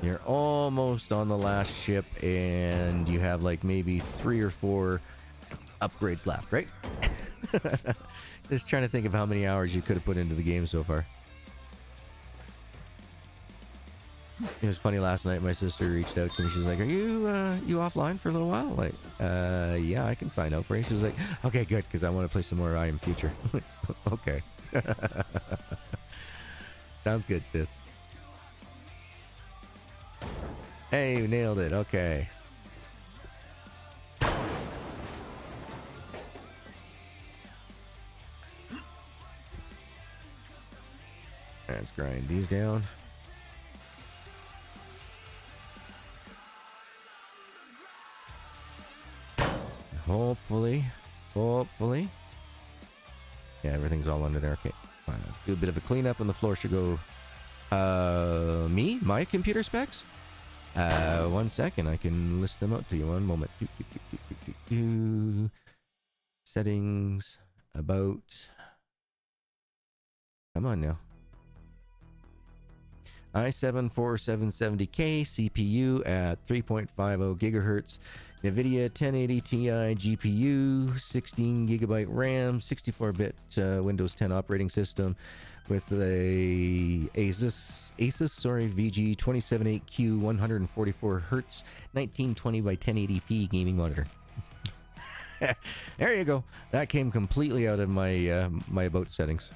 You're almost on the last ship, and you have like maybe 3 or 4 upgrades left, right? Just trying to think of how many hours you could have put into the game so far. It was funny last night. My sister reached out to me. She's like, "Are you offline for a little while?" Like, yeah, I can sign up for you. She was like, "Okay, good, because I want to play some more I Am Future." Okay. Sounds good, sis. Hey, we nailed it. Okay. Let's grind these down. Hopefully. Yeah, everything's all under there. Okay. Do a bit of a cleanup and the floor should go... My computer specs? 1 second. I can list them out to you. One moment. Settings. About. Come on now. i7-4770K CPU at 3.50 gigahertz. NVIDIA 1080 Ti GPU, 16GB RAM, 64-bit Windows 10 operating system with a Asus VG278Q 144Hz 1920 by 1080p gaming monitor. There you go. That came completely out of my my about settings.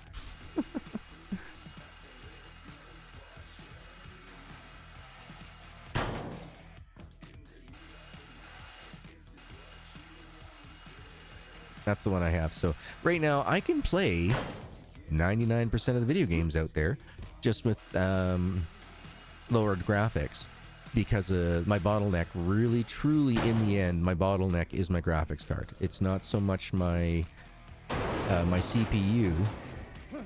That's the one I have. So right now I can play 99% of the video games out there just with lowered graphics because my bottleneck really truly in the end my bottleneck is my graphics card. It's not so much my my CPU,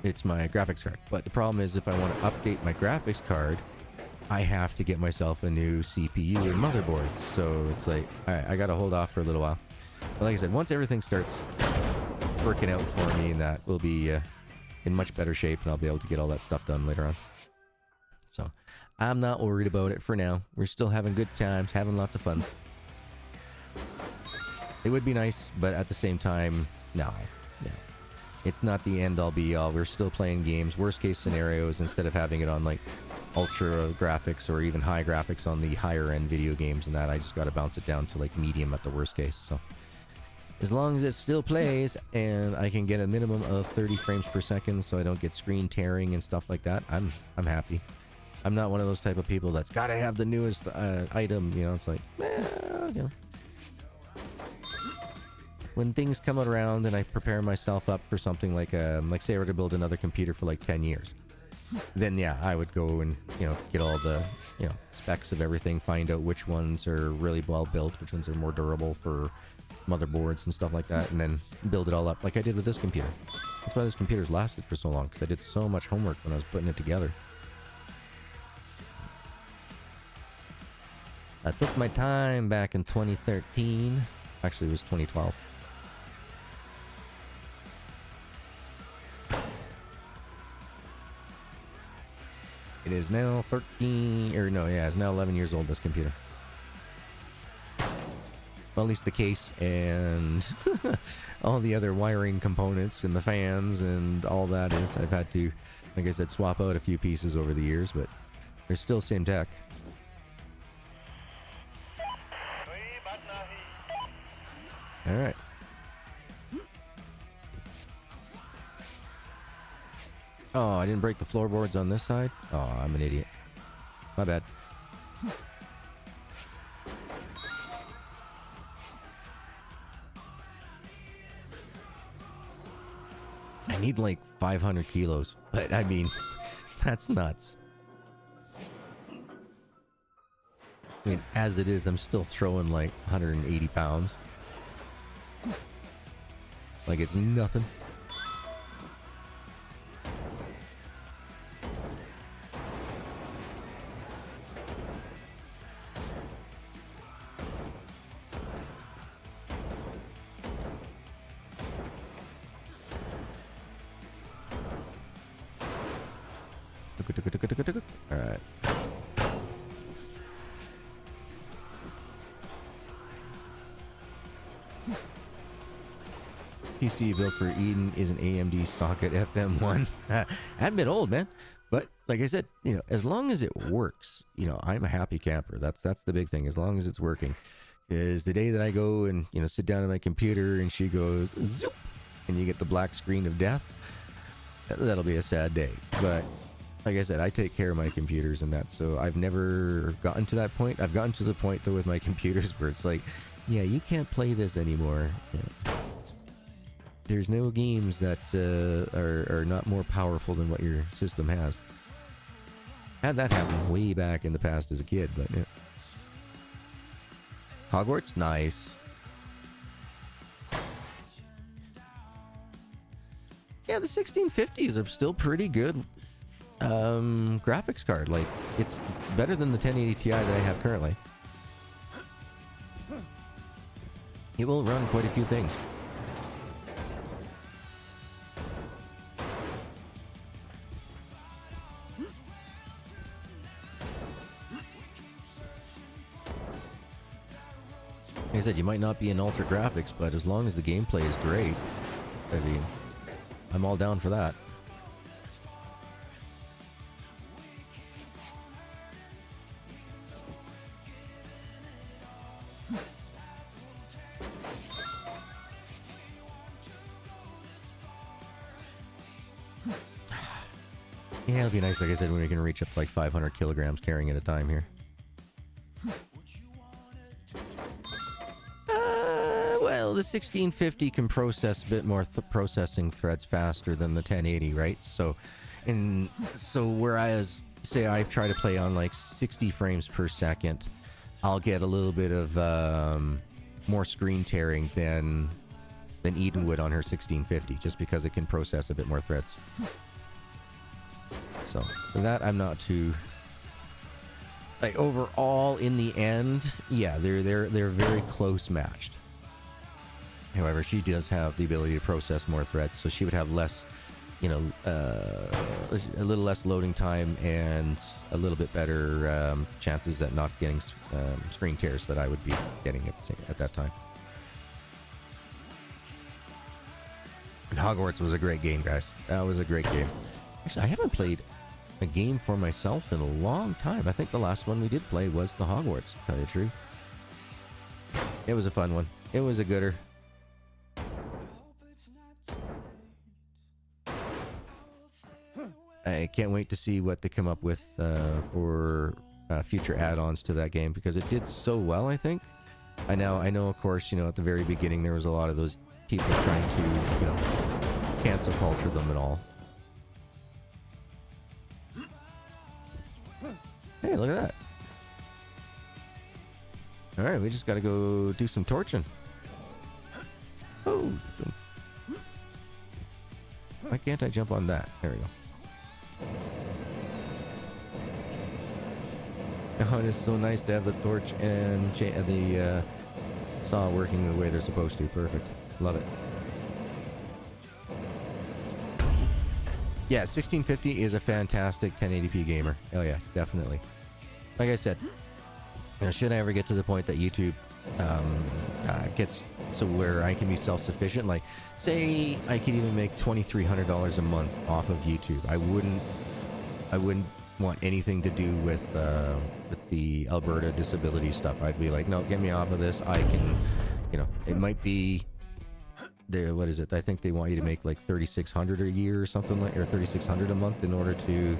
it's my graphics card. But the problem is if I want to update my graphics card, I have to get myself a new CPU and motherboard. So it's like, all right, I gotta hold off for a little while. But like I said, once everything starts working out for me, that will be in much better shape, and I'll be able to get all that stuff done later on. So I'm not worried about it for now. We're still having good times, having lots of fun. It would be nice, but at the same time, no. It's not the end all be all. We're still playing games. Worst case scenarios, instead of having it on like ultra graphics or even high graphics on the higher end video games and that, I just got to bounce it down to like medium at the worst case. So as long as it still plays and I can get a minimum of 30 frames per second so I don't get screen tearing and stuff like that, I'm happy. I'm not one of those type of people that's got to have the newest item, you know. It's like, you know, when things come around and I prepare myself up for something like say I were to build another computer for like 10 years, then yeah, I would go and, you know, get all the, you know, specs of everything, find out which ones are really well built, which ones are more durable for motherboards and stuff like that, and then build it all up like I did with this computer. That's why this computer's lasted for so long, because I did so much homework when I was putting it together. I took my time back in 2013. Actually, it was 2012. It is now 13, or no, yeah, it's now 11 years old, this computer. Well, at least the case and all the other wiring components and the fans and all that is. I've had to, like I said, swap out a few pieces over the years, but they're still same tech. Alright. Oh, I didn't break the floorboards on this side? Oh, I'm an idiot. My bad. I need like 500 kilos, but I mean, that's nuts. I mean, as it is, I'm still throwing like 180 pounds. Like it's nothing. Alright. PC built for Eden is an AMD socket FM1. I'm a bit old, man. But like I said, as long as it works, I'm a happy camper. That's the big thing. As long as it's working. Is the day that I go and sit down at my computer and she goes zoop, and you get the black screen of death, that'll be a sad day. But like I said, I take care of my computers and that, so I've never gotten to that point. I've gotten to the point though with my computers where it's like, yeah, you can't play this anymore. There's no games that are not more powerful than what your system has. Had that happen way back in the past as a kid, but yeah. Hogwarts, nice. Yeah, the 1650s are still pretty good graphics card. Like, it's better than the 1080 Ti that I have currently. It will run quite a few things. Like I said, you might not be in ultra graphics, but as long as the gameplay is great, I mean, I'm all down for that. Yeah, it'll be nice, like I said, when we can reach up to like 500 kilograms carrying at a time here. Well, the 1650 can process a bit more processing threads faster than the 1080, right? So whereas, say I try to play on like 60 frames per second, I'll get a little bit of more screen tearing than Eden would on her 1650, just because it can process a bit more threads. So for that, I'm not too, like, overall in the end, yeah, they're very close matched. However, she does have the ability to process more threads, so she would have less, a little less loading time and a little bit better chances at not getting screen tears that I would be getting at that time. And Hogwarts was a great game, guys. That was a great game. Actually, I haven't played a game for myself in a long time. I think the last one we did play was the Hogwarts, to tell you the truth. It was a fun one. It was a gooder. I can't wait to see what they come up with for future add-ons to that game, because it did so well, I think. I know, of course, at the very beginning there was a lot of those people trying to, cancel culture them and all. Hey, look at that. Alright, we just gotta go do some torching. Oh! Why can't I jump on that? There we go. Oh, it is so nice to have the torch and the saw working the way they're supposed to. Perfect. Love it. Yeah, 1650 is a fantastic 1080p gamer. Oh yeah, definitely. Like I said, should I ever get to the point that YouTube gets to where I can be self-sufficient, like say I could even make $2,300 a month off of YouTube, I wouldn't want anything to do with the Alberta disability stuff. I'd be like, no, get me off of this. I can, it might be what is it? I think they want you to make like $3,600 a year or something like, or $3,600 a month in order to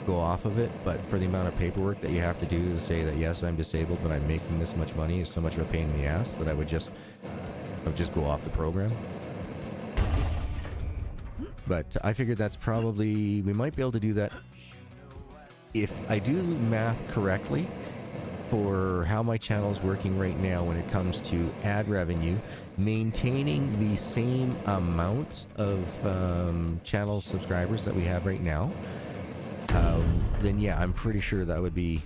go off of it. But for the amount of paperwork that you have to do to say that yes, I'm disabled, but I'm making this much money, is so much of a pain in the ass that I would just go off the program. But I figured that's probably, we might be able to do that if I do math correctly for how my channel is working right now when it comes to ad revenue, maintaining the same amount of channel subscribers that we have right now, then yeah, I'm pretty sure that would be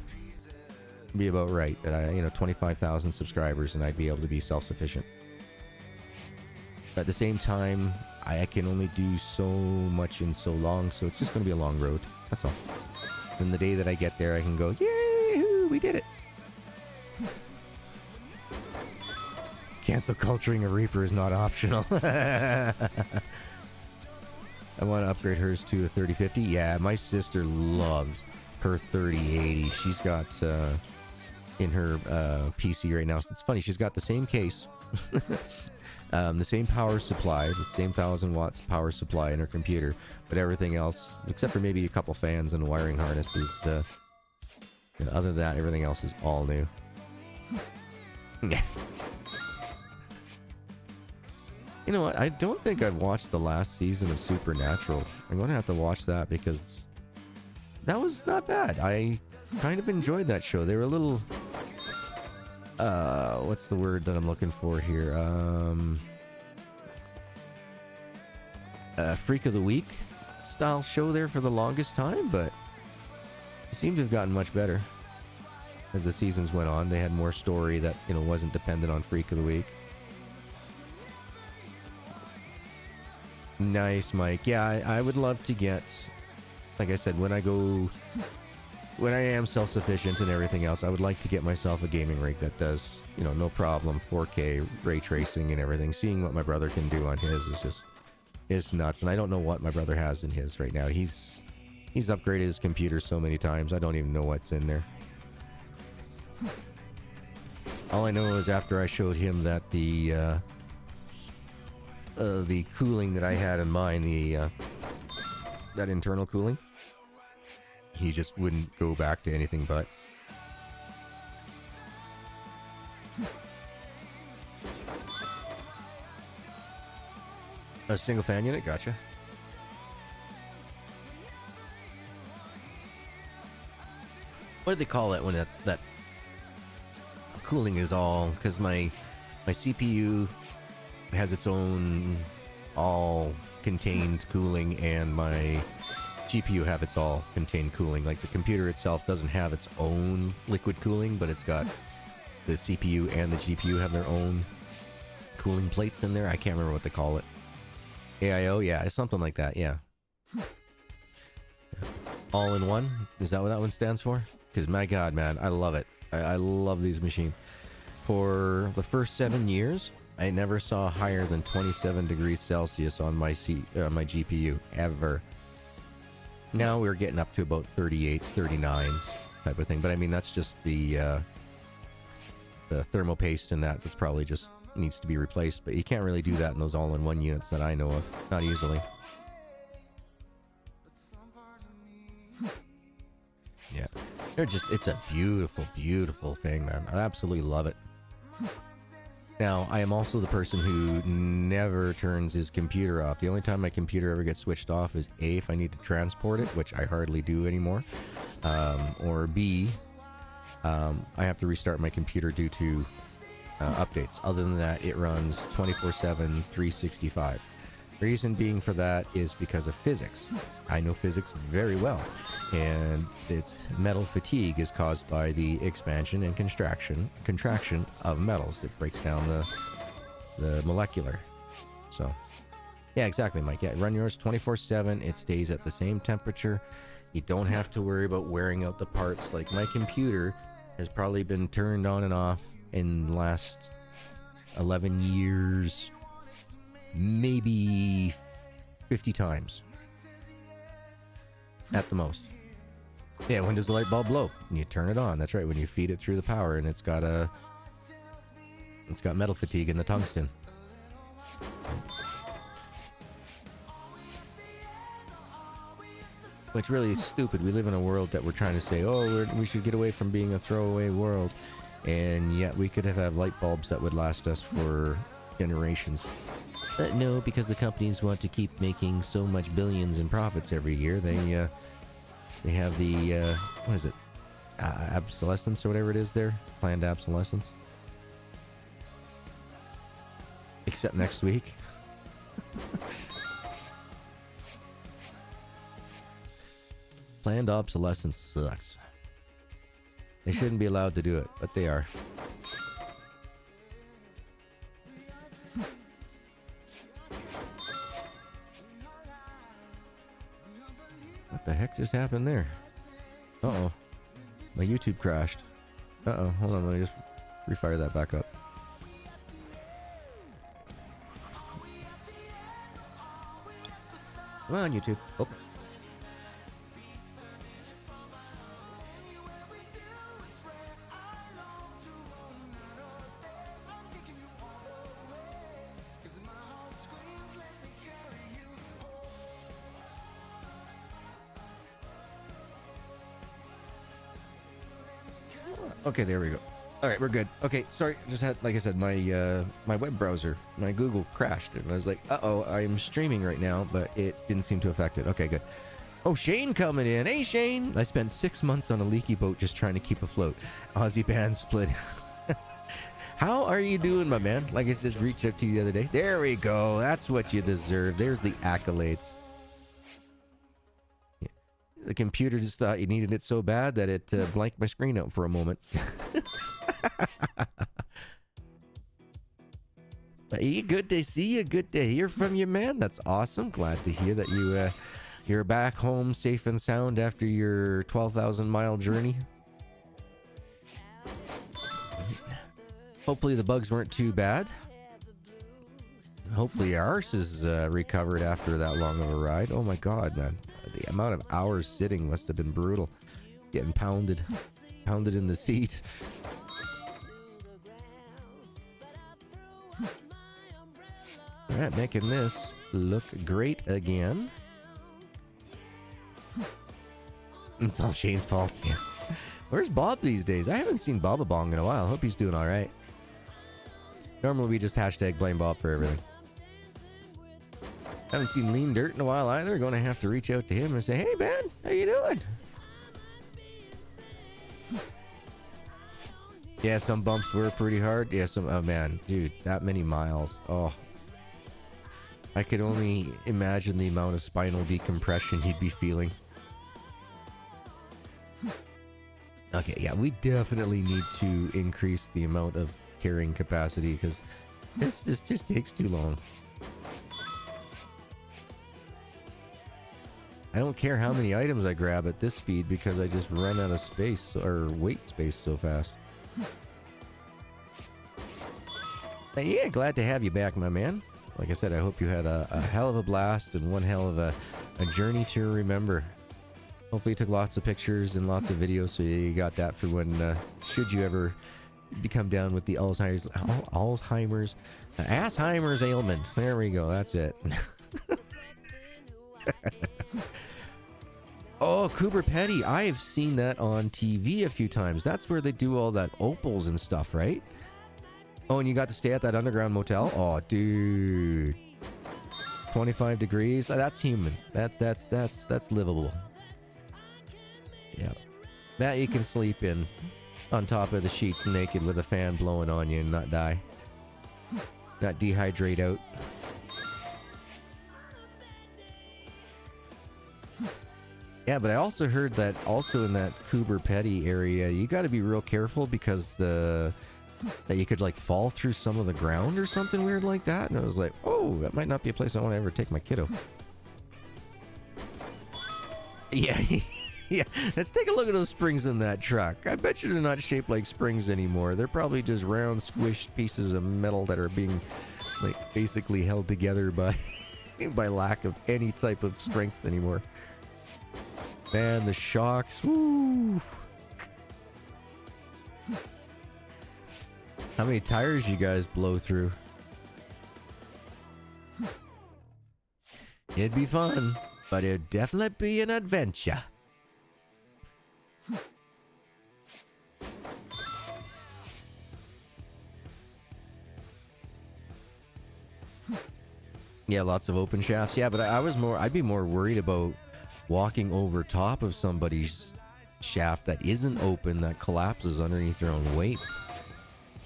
about right. That I, 25,000 subscribers and I'd be able to be self-sufficient. At the same time, I can only do so much in so long, so it's just going to be a long road. That's all. Then the day that I get there, I can go, yay, we did it. Cancel culturing a Reaper is not optional. I want to upgrade hers to a 3050. Yeah, my sister loves her 3080. She's got in her PC right now. It's funny, she's got the same case, the same power supply, the same 1000 watts power supply in her computer, but everything else, except for maybe a couple fans and wiring harnesses, other than that, everything else is all new. You know what? I don't think I've watched the last season of Supernatural. I'm going to have to watch that because that was not bad. I kind of enjoyed that show. They were a little... what's the word that I'm looking for here? Freak of the Week style show there for the longest time, but it seemed to have gotten much better as the seasons went on. They had more story that, you know, wasn't dependent on Freak of the Week. Nice, Mike. Yeah, I would love to get, like I said, when I am self-sufficient and everything else, I would like to get myself a gaming rig that does, you know, no problem, 4K ray tracing and everything. Seeing what my brother can do on his is just, it's nuts. And I don't know what my brother has in his right now. He's upgraded his computer so many times, I don't even know what's in there. All I know is after I showed him that the cooling that I had in mine, that internal cooling, he just wouldn't go back to anything but. A single fan unit, gotcha. What do they call it when that cooling is all? Because my CPU has its own all contained cooling, and my GPU have its all contained cooling. Like the computer itself doesn't have its own liquid cooling, but it's got the CPU and the GPU have their own cooling plates in there. I can't remember what they call it. AIO, yeah, it's something like that, yeah. All in one? Is that what that one stands for? Because my god, man, I love it. I love these machines. For the first 7 years, I never saw higher than 27 degrees Celsius on my GPU, ever. Now we're getting up to about 38s, 39s type of thing. But I mean, that's just the thermal paste and that's probably just needs to be replaced. But you can't really do that in those all-in-one units that I know of. Not easily. Yeah. It's a beautiful, beautiful thing, man. I absolutely love it. Now, I am also the person who never turns his computer off. The only time my computer ever gets switched off is A, if I need to transport it, which I hardly do anymore, or B, I have to restart my computer due to updates. Other than that, it runs 24/7, 365. Reason being for that is because of physics. I know physics very well, and its metal fatigue is caused by the expansion and contraction of metals. It breaks down the molecular. So, yeah, exactly, Mike. Yeah, run yours 24/7. It stays at the same temperature. You don't have to worry about wearing out the parts. Like my computer has probably been turned on and off in the last 11 years. Maybe 50 times at the most. Yeah, when does the light bulb blow? And you turn it on. That's right, when you feed it through the power, and it's got metal fatigue in the tungsten. Which really is stupid. We live in a world that we're trying to say, oh, we should get away from being a throwaway world, and yet we could have light bulbs that would last us for generations. But no, because the companies want to keep making so much billions in profits every year, they have the what is it, obsolescence or whatever it is there, planned obsolescence. Except next week. Planned obsolescence sucks. They shouldn't be allowed to do it, but they are. What the heck just happened there? Uh-oh. My YouTube crashed. Uh-oh. Hold on, let me just refire that back up. Come on, YouTube. Oh. Okay, there we go. All right, we're good. Okay, sorry, just had, like I said, my my web browser, my Google crashed, and I was like, uh-oh, I'm streaming right now, but it didn't seem to affect it. Okay, good. Oh, Shane coming in. Hey, Shane. I spent 6 months on a leaky boat just trying to keep afloat. Aussie band split. How are you doing, my man? Like I just reached out to you the other day. There we go. That's what you deserve. There's the accolades. The computer just thought you needed it so bad that it blanked my screen out for a moment. Hey, good to see you. Good to hear from you, man. That's awesome. Glad to hear that you're back home safe and sound after your 12,000-mile journey. Hopefully the bugs weren't too bad. Hopefully ours is recovered after that long of a ride. Oh my god, man. The amount of hours sitting must have been brutal. Getting pounded in the seat. Alright, making this look great again. It's all Shane's fault. Yeah. Where's Bob these days? I haven't seen Bobabong in a while. Hope he's doing alright. Normally we just hashtag blame Bob for everything. Haven't seen Lean Dirt in a while either. Going to have to reach out to him and say, hey man, how you doing? Yeah, some bumps were pretty hard. Yeah, oh man, dude, that many miles. Oh. I could only imagine the amount of spinal decompression he'd be feeling. Okay, yeah, we definitely need to increase the amount of carrying capacity because this just takes too long. I don't care how many items I grab at this speed because I just run out of space or weight space so fast. Yeah, glad to have you back, my man. Like I said, I hope you had a hell of a blast and one hell of a journey to remember. Hopefully you took lots of pictures and lots of videos so you got that for when, should you ever become down with the Alzheimer's ailment. There we go, that's it. Oh, Cooper Petty. I have seen that on TV a few times. That's where they do all that opals and stuff, right? Oh, and you got to stay at that underground motel? Oh, dude. 25 degrees. That's human. That's livable. Yeah. That you can sleep in on top of the sheets naked with a fan blowing on you and not die. Not dehydrate out. Yeah, but I also heard that also in that Cooper Petty area, you got to be real careful because that you could like fall through some of the ground or something weird like that. And I was like, oh, that might not be a place I want to ever take my kiddo. Yeah, yeah. Let's take a look at those springs in that truck. I bet you they're not shaped like springs anymore. They're probably just round, squished pieces of metal that are being like basically held together by by lack of any type of strength anymore. Man, the shocks. Woo! How many tires you guys blow through? It'd be fun, but it'd definitely be an adventure. Yeah, lots of open shafts. Yeah, but I'd be more worried about walking over top of somebody's shaft that isn't open, that collapses underneath their own weight.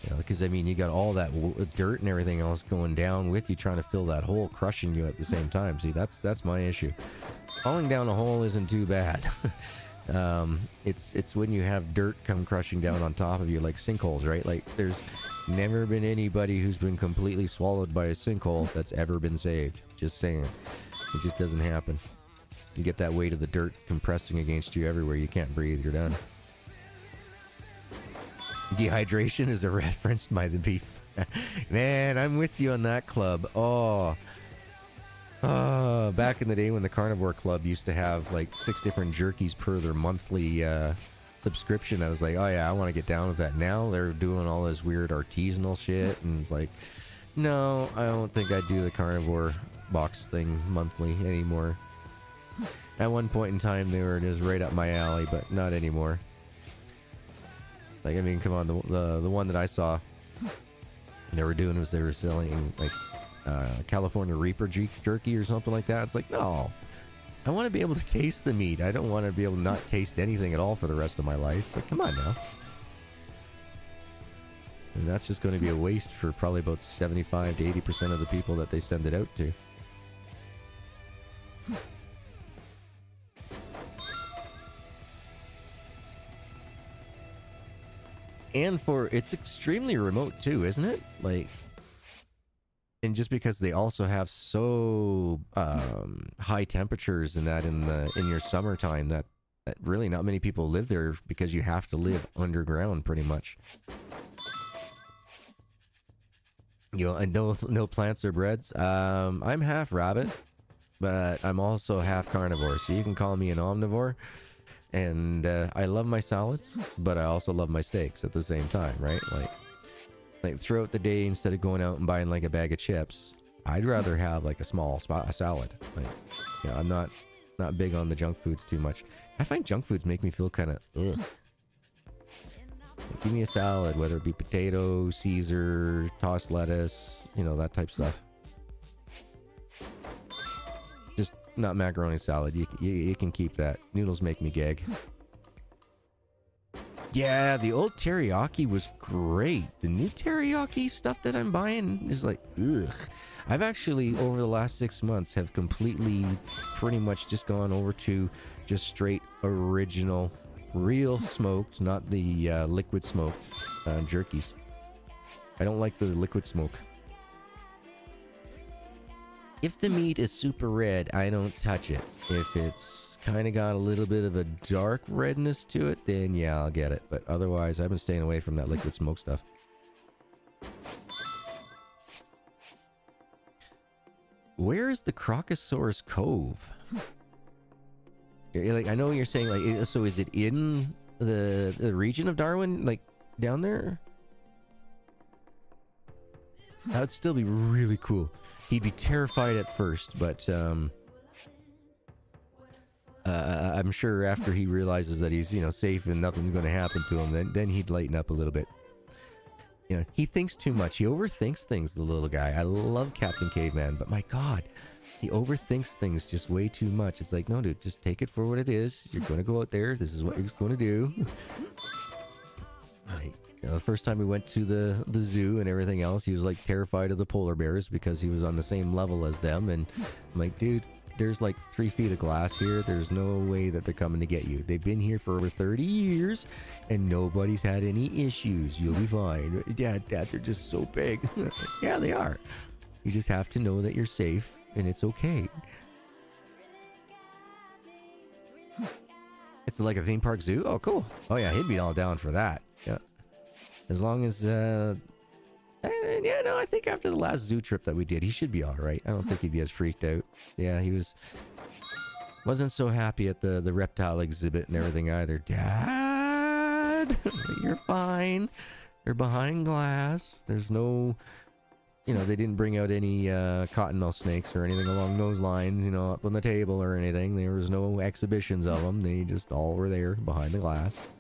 You know, because I mean, you got all that dirt and everything else going down with you, trying to fill that hole, crushing you at the same time. See, that's my issue. Falling down a hole isn't too bad. It's when you have dirt come crushing down on top of you, like sinkholes, right? Like, there's never been anybody who's been completely swallowed by a sinkhole that's ever been saved. Just saying. It just doesn't happen. You get that weight of the dirt compressing against you everywhere. You can't breathe. You're done. Dehydration is a reference by the beef. Man, I'm with you on that club. Oh. Back in the day when the Carnivore Club used to have like 6 different jerkies per their monthly subscription, I was like, oh yeah, I want to get down with that. Now they're doing all this weird artisanal shit, and it's like, no, I don't think I'd do the Carnivore box thing monthly anymore. At one point in time, they were just right up my alley, but not anymore. Like, I mean, come on, the one that I saw they were doing was they were selling like California Reaper jerky or something like that. It's like, no, I want to be able to taste the meat. I don't want to be able to not taste anything at all for the rest of my life. But come on now. And that's just going to be a waste for probably about 75 to 80% of the people that they send it out to. And it's extremely remote too, isn't it? Like, and just because they also have so high temperatures and that in your summertime, that really not many people live there because you have to live underground pretty much. You know, and no plants or breads. I'm half rabbit, but I'm also half carnivore, so you can call me an omnivore. And I love my salads, but I also love my steaks at the same time, right? Like throughout the day, instead of going out and buying like a bag of chips, I'd rather have like a small salad. Like, you know, I'm not big on the junk foods too much. I find junk foods make me feel kind of ugh. Like, give me a salad, whether it be potato, Caesar, tossed lettuce, you know, that type stuff. Just not macaroni salad. You can keep that. Noodles make me gag. Yeah, the old teriyaki was great. The new teriyaki stuff that I'm buying is like, ugh. I've actually, over the last 6 months, have completely pretty much just gone over to just straight original, real smoked, not the liquid smoked jerkies. I don't like the liquid smoke. If the meat is super red, I don't touch it. If it's kind of got a little bit of a dark redness to it, then yeah, I'll get it. But otherwise, I've been staying away from that liquid smoke stuff. Where's the Crocosaurus Cove? Like, I know you're saying, like, so is it in the region of Darwin, like down there? That would still be really cool. He'd be terrified at first, but I'm sure after he realizes that he's, you know, safe and nothing's going to happen to him, then he'd lighten up a little bit. You know, he thinks too much. He overthinks things, the little guy. I love Captain Caveman, but my God, he overthinks things just way too much. It's like, no, dude, just take it for what it is. You're going to go out there. This is what you're going to do. Right. You know, the first time we went to the zoo and everything else, he was like terrified of the polar bears because he was on the same level as them. And I'm like, dude, there's like 3 feet of glass here. There's no way that they're coming to get you. They've been here for over 30 years and nobody's had any issues. You'll be fine. Dad, they're just so big. Yeah, they are. You just have to know that you're safe and it's okay. It's like a theme park zoo? Oh, cool. Oh yeah, he'd be all down for that. Yeah. As long as, yeah, no, I think after the last zoo trip that we did, he should be all right. I don't think he'd be as freaked out. Yeah, he wasn't so happy at the reptile exhibit and everything either. Dad, you're fine. They're behind glass. There's no, you know, they didn't bring out any cottonmouth snakes or anything along those lines, you know, up on the table or anything. There was no exhibitions of them. They just all were there behind the glass.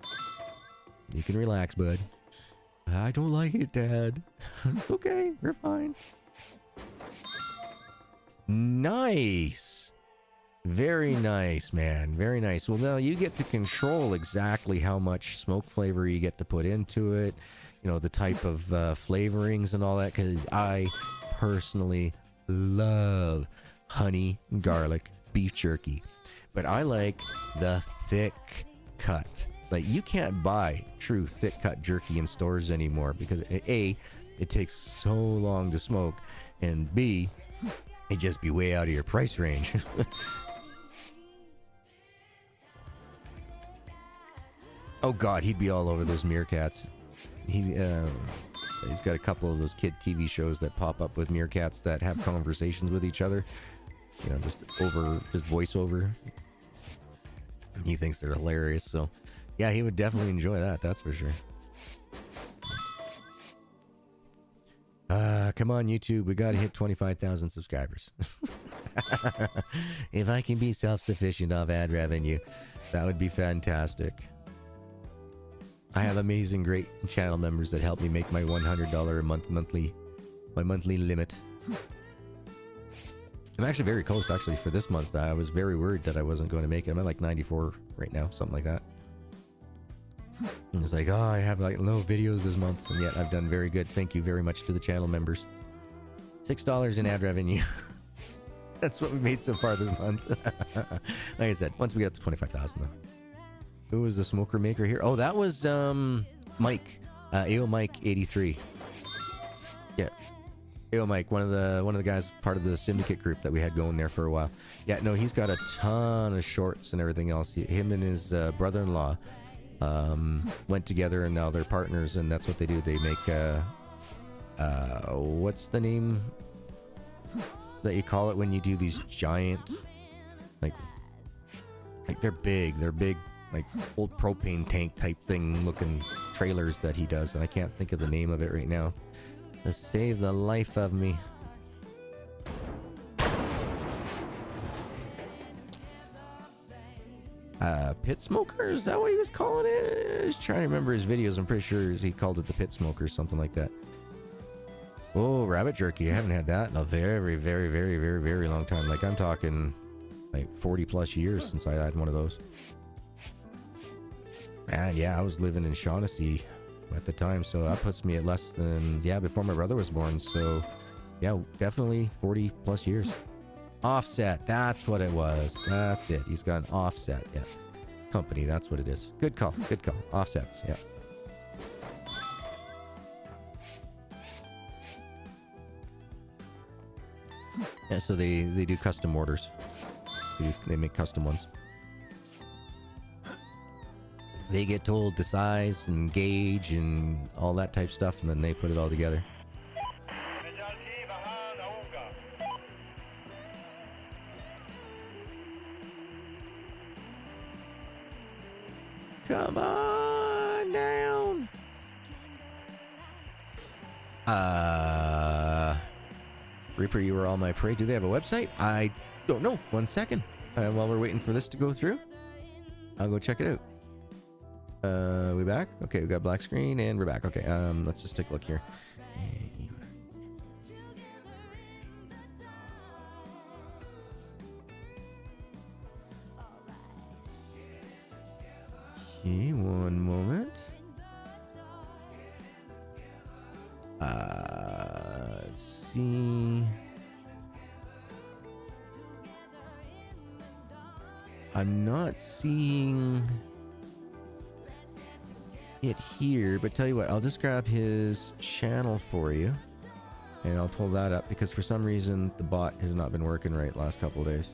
You can relax, bud. I don't like it, Dad. It's okay. We're fine. Nice. Very nice, man. Very nice. Well, now you get to control exactly how much smoke flavor you get to put into it. You know, the type of flavorings and all that. Because I personally love honey garlic beef jerky. But I like the thick cut. Like, you can't buy true thick cut jerky in stores anymore because A, it takes so long to smoke, and B, it just be way out of your price range. Oh God, he'd be all over those meerkats. He's got a couple of those kid TV shows that pop up with meerkats that have conversations with each other. You know, just voiceover. He thinks they're hilarious, so yeah, he would definitely enjoy that, that's for sure. Come on, YouTube, we gotta hit 25,000 subscribers. If I can be self-sufficient off ad revenue, that would be fantastic. I have amazing, great channel members that help me make my $100 a month monthly limit. I'm actually very close, actually, for this month. I was very worried that I wasn't going to make it. I'm at like 94 right now, something like that. And it's like, oh, I have like no videos this month, and yet I've done very good. Thank you very much to the channel members. $6 in ad revenue. That's what we made so far this month. Like I said, once we get up to 25,000 though. Who was the smoker maker here? Oh, that was Mike. AO Mike 83. Yeah. AO Mike, one of the guys part of the syndicate group that we had going there for a while. Yeah, no, he's got a ton of shorts and everything else. Him and his brother-in-law went together, and now they're partners, and that's what they do. They make what's the name that you call it when you do these giant, like they're big like old propane tank type thing looking trailers that he does, and I can't think of the name of it right now. To save the life of me. Pit smoker? Is that what he was calling it? I was trying to remember his videos. I'm pretty sure he called it the pit smoker, something like that. Oh, rabbit jerky. I haven't had that in a very, very, very, very, very long time. Like, I'm talking like 40 plus years since I had one of those. And yeah, I was living in Shaughnessy at the time, so that puts me at less than, yeah, before my brother was born. So yeah, definitely 40 plus years. Offset, that's what it was. That's it. He's got an Offset. Yeah, company, that's what it is. Good call, good call. Offsets. Yeah. Yeah, so they do custom orders. They make custom ones. They get told the size and gauge and all that type stuff, and then they put it all together. Come on down. Reaper, you were all my prey. Do they have a website? I don't know. 1 second. While we're waiting for this to go through, I'll go check it out. We back? Okay, we got black screen and we're back. Okay, let's just take a look here. Okay, one moment. Let's see. I'm not seeing it here, but tell you what, I'll just grab his channel for you and I'll pull that up, because for some reason the bot has not been working right last couple of days.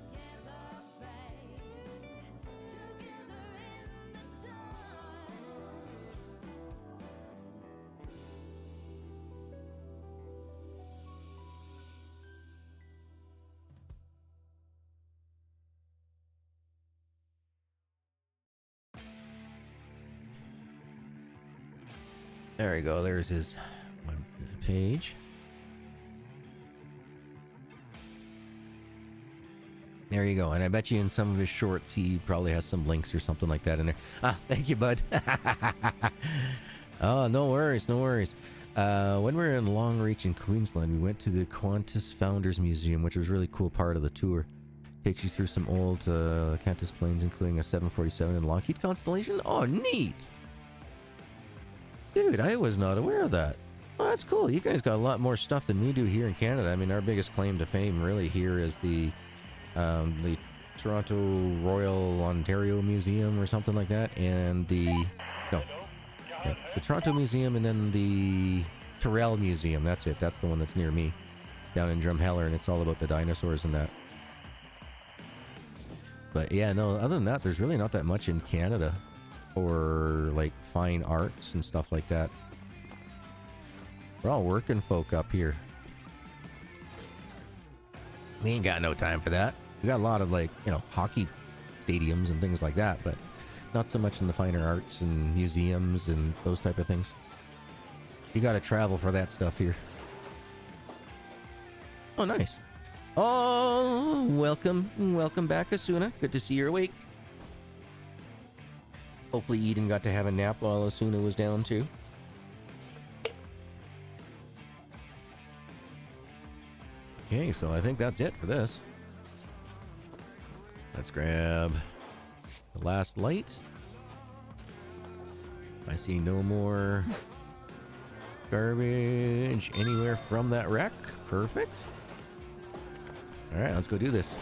There we go. There's his page. There you go. And I bet you in some of his shorts, he probably has some links or something like that in there. Ah, thank you, bud. Oh, no worries. No worries. When we were in Longreach in Queensland, we went to the Qantas Founders Museum, which was a really cool part of the tour. Takes you through some old Qantas planes, including a 747 and Lockheed Constellation. Oh, neat. Dude, I was not aware of that. Oh, that's cool. You guys got a lot more stuff than we do here in Canada. I mean, our biggest claim to fame really here is the Toronto Royal Ontario Museum or something like that, and the Toronto Museum, and then the Tyrrell Museum. That's it. That's the one that's near me, down in Drumheller, and it's all about the dinosaurs and that. But yeah, no, other than that, there's really not that much in Canada for like fine arts and stuff like that. We're all working folk up here. We ain't got no time for that. We got a lot of, like, you know, hockey stadiums and things like that, but not so much in the finer arts and museums and those type of things. You gotta travel for that stuff here. Oh, nice. Oh, welcome. Welcome back, Asuna. Good to see you're awake. Hopefully Eden got to have a nap while Asuna was down, too. Okay, so I think that's it for this. Let's grab the last light. I see no more garbage anywhere from that wreck. Perfect. All right, let's go do this.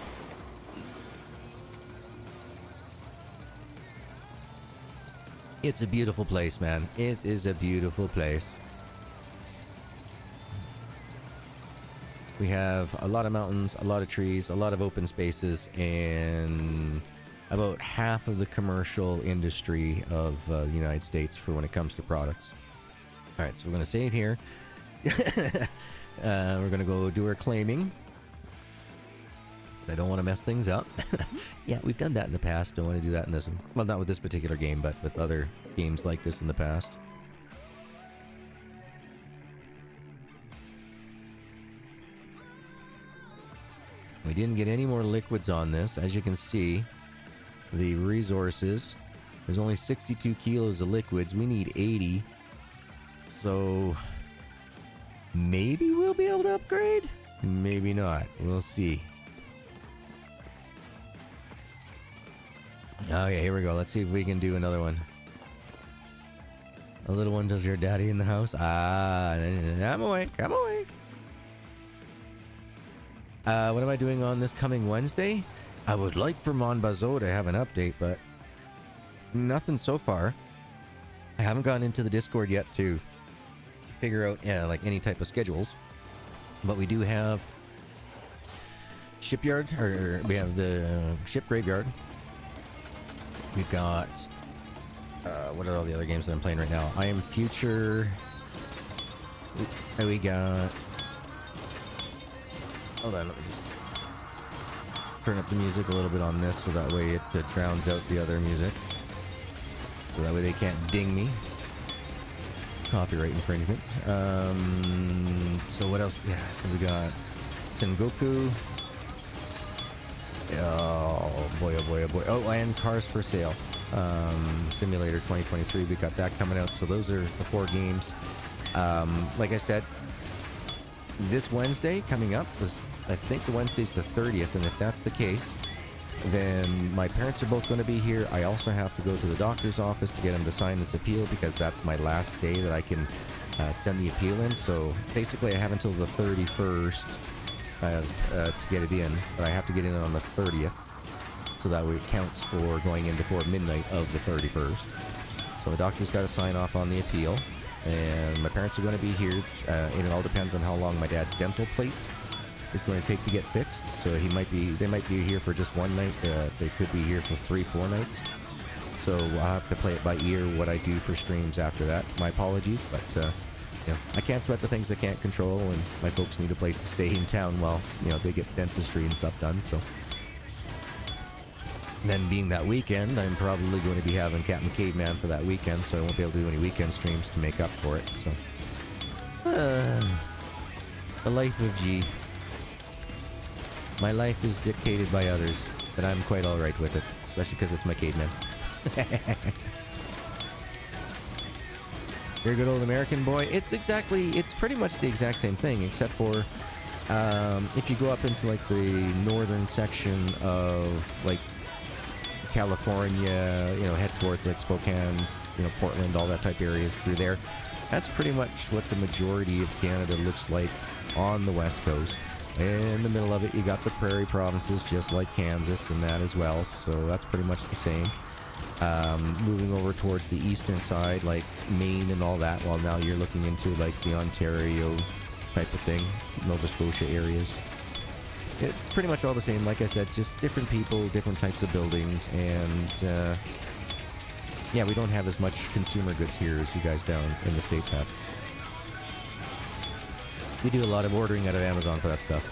It's a beautiful place, man. It is a beautiful place. We have a lot of mountains, a lot of trees, a lot of open spaces, and about half of the commercial industry of the United States for when it comes to products. All right, so we're going to save here. We're going to go do our claiming. I don't want to mess things up. Yeah, we've done that in the past. Don't want to do that in this one. Well, not with this particular game, but with other games like this in the past. We didn't get any more liquids on this. As you can see, the resources, there's only 62 kilos of liquids. We need 80. So maybe we'll be able to upgrade? Maybe not. We'll see. Oh yeah, here we go. Let's see if we can do another one. A little one, does your daddy in the house? Ah, I'm awake. I'm awake. What am I doing on this coming Wednesday? I would like for Monbazo to have an update, but nothing so far. I haven't gone into the Discord yet to figure out, like any type of schedules. But we do have shipyard, or we have the ship graveyard. We've got, what are all the other games that I'm playing right now? I Am Future. We got, hold on, let me just turn up the music a little bit on this so that way it drowns out the other music. So that way they can't ding me. Copyright infringement. So what else? Yeah, so we got Sengoku. Oh boy, oh boy, oh boy. Oh, and Cars for Sale. Simulator 2023. We got that coming out. So those are the 4 games. Like I said, this Wednesday coming up was, I think the Wednesday's the 30th, and if that's the case, then my parents are both going to be here. I also have to go to the doctor's office to get him to sign this appeal because that's my last day that I can send the appeal in. So basically I have until the 31st to get it in, but I have to get in on the 30th, so that way it counts for going in before midnight of the 31st. So the doctor's got to sign off on the appeal, and my parents are going to be here, and it all depends on how long my dad's dental plate is going to take to get fixed. So they might be here for just one night. They could be here for 3-4 nights. So I'll have to play it by ear what I do for streams after that. My apologies, but I can't sweat the things I can't control, and my folks need a place to stay in town while they get dentistry and stuff done. So then, being that weekend, I'm probably going to be having Captain Caveman for that weekend, so I won't be able to do any weekend streams to make up for it. So the life of G. My life is dictated by others, but I'm quite alright with it, especially because it's my caveman. You're a good old American boy. It's pretty much the exact same thing, except for if you go up into like the northern section of like California, head towards like Spokane, Portland, all that type of areas through there. That's pretty much what the majority of Canada looks like on the West Coast. In the middle of it, you got the prairie provinces, just like Kansas and that as well. So that's pretty much the same. Moving over towards the eastern side, like Maine and all that, well, now you're looking into like the Ontario type of thing, Nova Scotia areas. It's pretty much all the same, like I said, just different people, different types of buildings, and yeah, we don't have as much consumer goods here as you guys down in the States have. We do a lot of ordering out of Amazon for that stuff.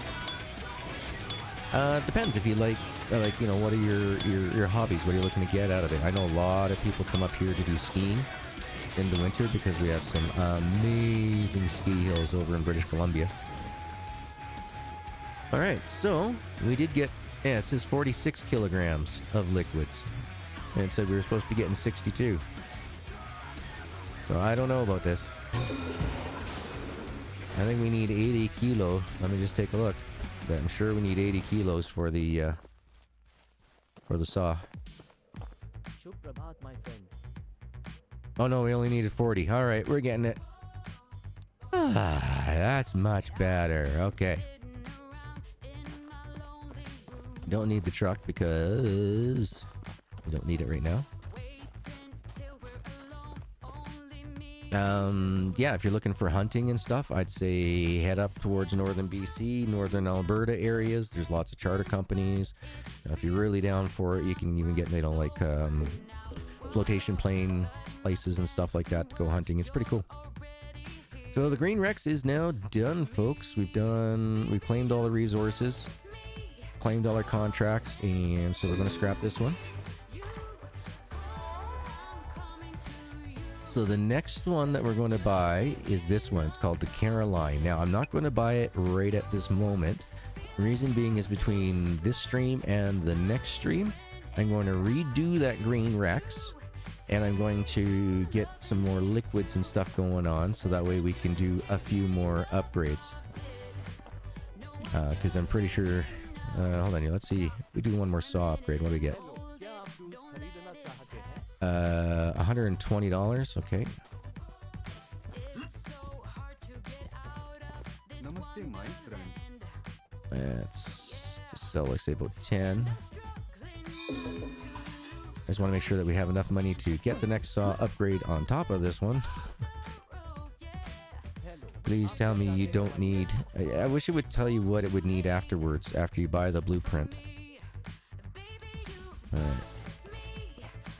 Depends if you like, you know, what are your hobbies? What are you looking to get out of it? I know a lot of people come up here to do skiing in the winter because we have some amazing ski hills over in British Columbia. All right, so we did get, yeah, it says 46 kilograms of liquids. And it said we were supposed to be getting 62. So I don't know about this. I think we need 80 kilo. Let me just take a look. But I'm sure we need 80 kilos for the saw. Oh no, we only needed 40. All right, we're getting it. Ah, that's much better. Okay. Don't need the truck because we don't need it right now. Yeah, if you're looking for hunting and stuff, I'd say head up towards northern BC, northern Alberta areas. There's lots of charter companies. If you're really down for it, you can even get, you know, like flotation plane places and stuff like that to go hunting. It's pretty cool. So the Green Rex is now done, folks. We've claimed all the resources, claimed all our contracts, and so we're going to scrap this one. So the next one that we're going to buy is this one. It's called the Caroline. Now, I'm not going to buy it right at this moment. The reason being is between this stream and the next stream, I'm going to redo that Green Rex, and I'm going to get some more liquids and stuff going on, so that way we can do a few more upgrades. Because I'm pretty sure... hold on here. Let's see. We do one more saw upgrade. What do we get? $120. Okay. Let's sell, like, say, about 10. I just want to make sure that we have enough money to get the next saw upgrade on top of this one. Please tell me you don't need... I wish it would tell you what it would need afterwards, after you buy the blueprint. Alright.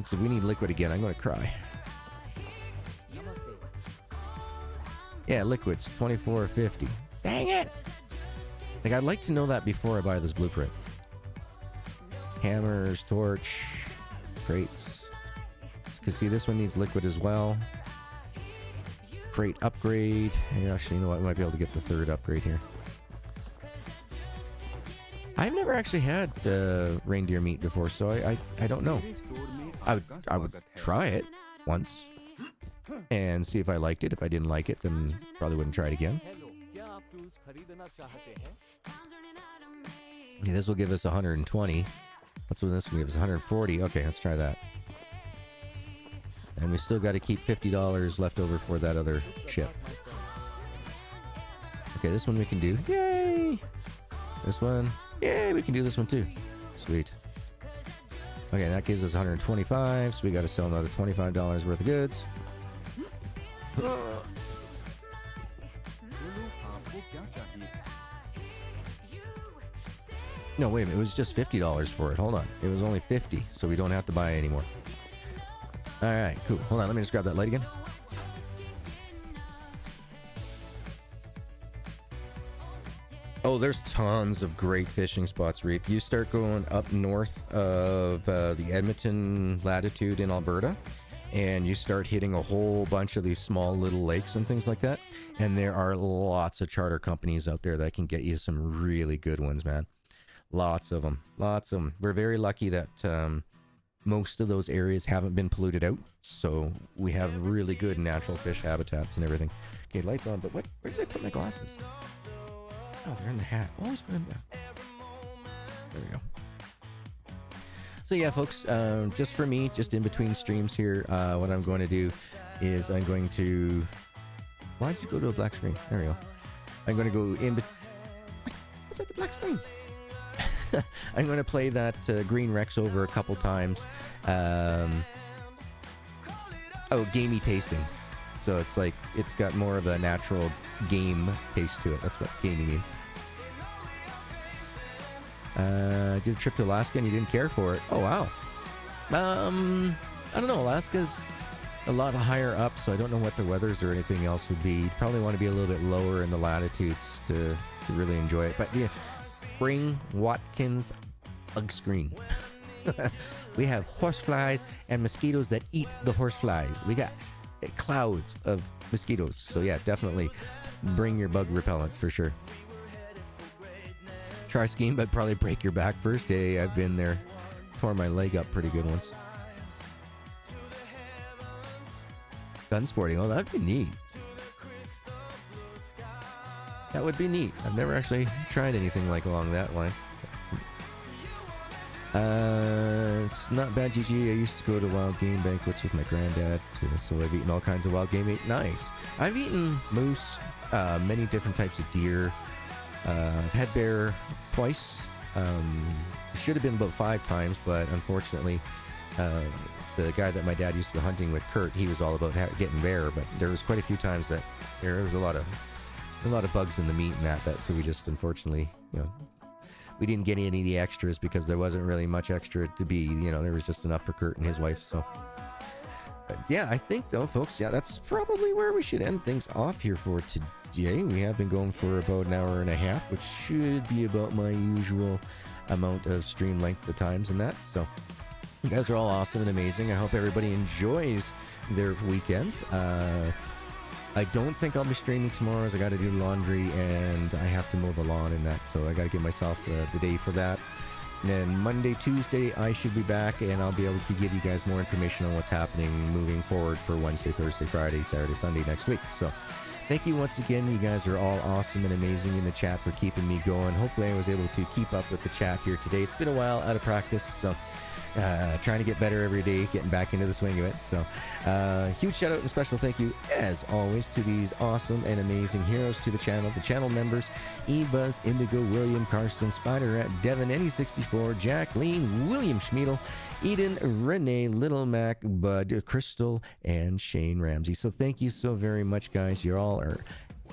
So if we need liquid again, I'm going to cry. Yeah, liquids, $24.50. Dang it! Like, I'd like to know that before I buy this blueprint. Hammers, torch, crates. Because see, this one needs liquid as well. Crate upgrade. And actually, you know what? I might be able to get the third upgrade here. I've never actually had reindeer meat before, so I don't know. I would try it once and see if I liked it. If I didn't like it, then probably wouldn't try it again. Okay, this will give us 120. What's what this will give us? 140. Okay, let's try that. And we still got to keep $50 left over for that other chip. Okay, this one we can do. Yay! This one. Yay, we can do this one too. Sweet. Okay, that gives us 125, so we got to sell another $25 worth of goods. No, wait a minute. It was just $50 for it. Hold on. It was only $50, so we don't have to buy it anymore. All right, cool. Hold on. Let me just grab that light again. Oh, there's tons of great fishing spots, Reap. You start going up north of the Edmonton latitude in Alberta, and you start hitting a whole bunch of these small little lakes and things like that. And there are lots of charter companies out there that can get you some really good ones, man. Lots of them. Lots of them. We're very lucky that most of those areas haven't been polluted out, so we have really good natural fish habitats and everything. Okay, lights on, but where did I put my glasses? Oh, they're in the hat. Always put them down. There we go. So yeah, folks, just for me, just in between streams here, what I'm going to do is I'm going to... Why did you go to a black screen? There we go. I'm going to go in... What's that, the black screen? I'm going to play that Green Rex over a couple times. Oh, gamey tasting. So it's like, it's got more of a natural game taste to it. That's what gamey means. Did a trip to Alaska and you didn't care for it. Oh, wow. I don't know. Alaska's a lot higher up, so I don't know what the weathers or anything else would be. You'd probably want to be a little bit lower in the latitudes to really enjoy it. But yeah, Spring Watkins bug screen. We have horseflies and mosquitoes that eat the horseflies. We got clouds of mosquitoes. So yeah, definitely bring your bug repellent for sure. Try skiing, but probably break your back first. Hey, I've been there. Tore my leg up pretty good once. Gun sporting. Oh, that'd be neat. That would be neat. I've never actually tried anything like along that line. It's not bad, GG. I used to go to wild game banquets with my granddad, so I've eaten all kinds of wild game meat. Nice. I've eaten moose, many different types of deer. I've had bear twice. Should have been about 5 times, but unfortunately, the guy that my dad used to go hunting with, Kurt, he was all about getting bear. But there was quite a few times that there was a lot of bugs in the meat and that. So we just unfortunately, we didn't get any of the extras because there wasn't really much extra to be. There was just enough for Kurt and his wife. So, but yeah, I think though, folks, yeah, that's probably where we should end things off here for today. We have been going for about an hour and a half, which should be about my usual amount of stream length of times and that. So you guys are all awesome and amazing. I hope everybody enjoys their weekend. I don't think I'll be streaming tomorrow, as I got to do laundry and I have to mow the lawn and that, so I got to give myself the day for that. And then Monday, Tuesday, I should be back and I'll be able to give you guys more information on what's happening moving forward for Wednesday, Thursday, Friday, Saturday, Sunday next week. So thank you once again. You guys are all awesome and amazing in the chat for keeping me going. Hopefully I was able to keep up with the chat here today. It's been a while out of practice, so trying to get better every day, getting back into the swing of it. So huge shout out and special thank you as always to these awesome and amazing heroes to the channel members: Evas, Indigo, William, Karsten, Spider Rat, Devin, Any64, Jacqueline, William Schmiedel, Eden, Renee, Little Mac, Bud, Crystal, and Shane Ramsey. So thank you so very much, guys. You all are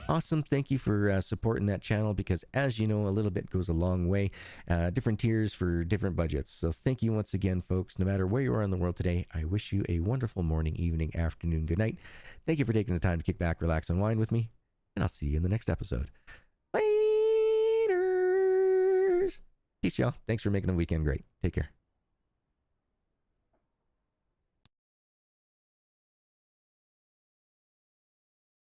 awesome. Thank you for supporting that channel, because as you know, a little bit goes a long way. Different tiers for different budgets. So thank you once again, folks. No matter where you are in the world today, I wish you a wonderful morning, evening, afternoon, good night. Thank you for taking the time to kick back, relax, and wind with me, and I'll see you in the next episode. Laters. Peace, y'all. Thanks for making the weekend great. Take care.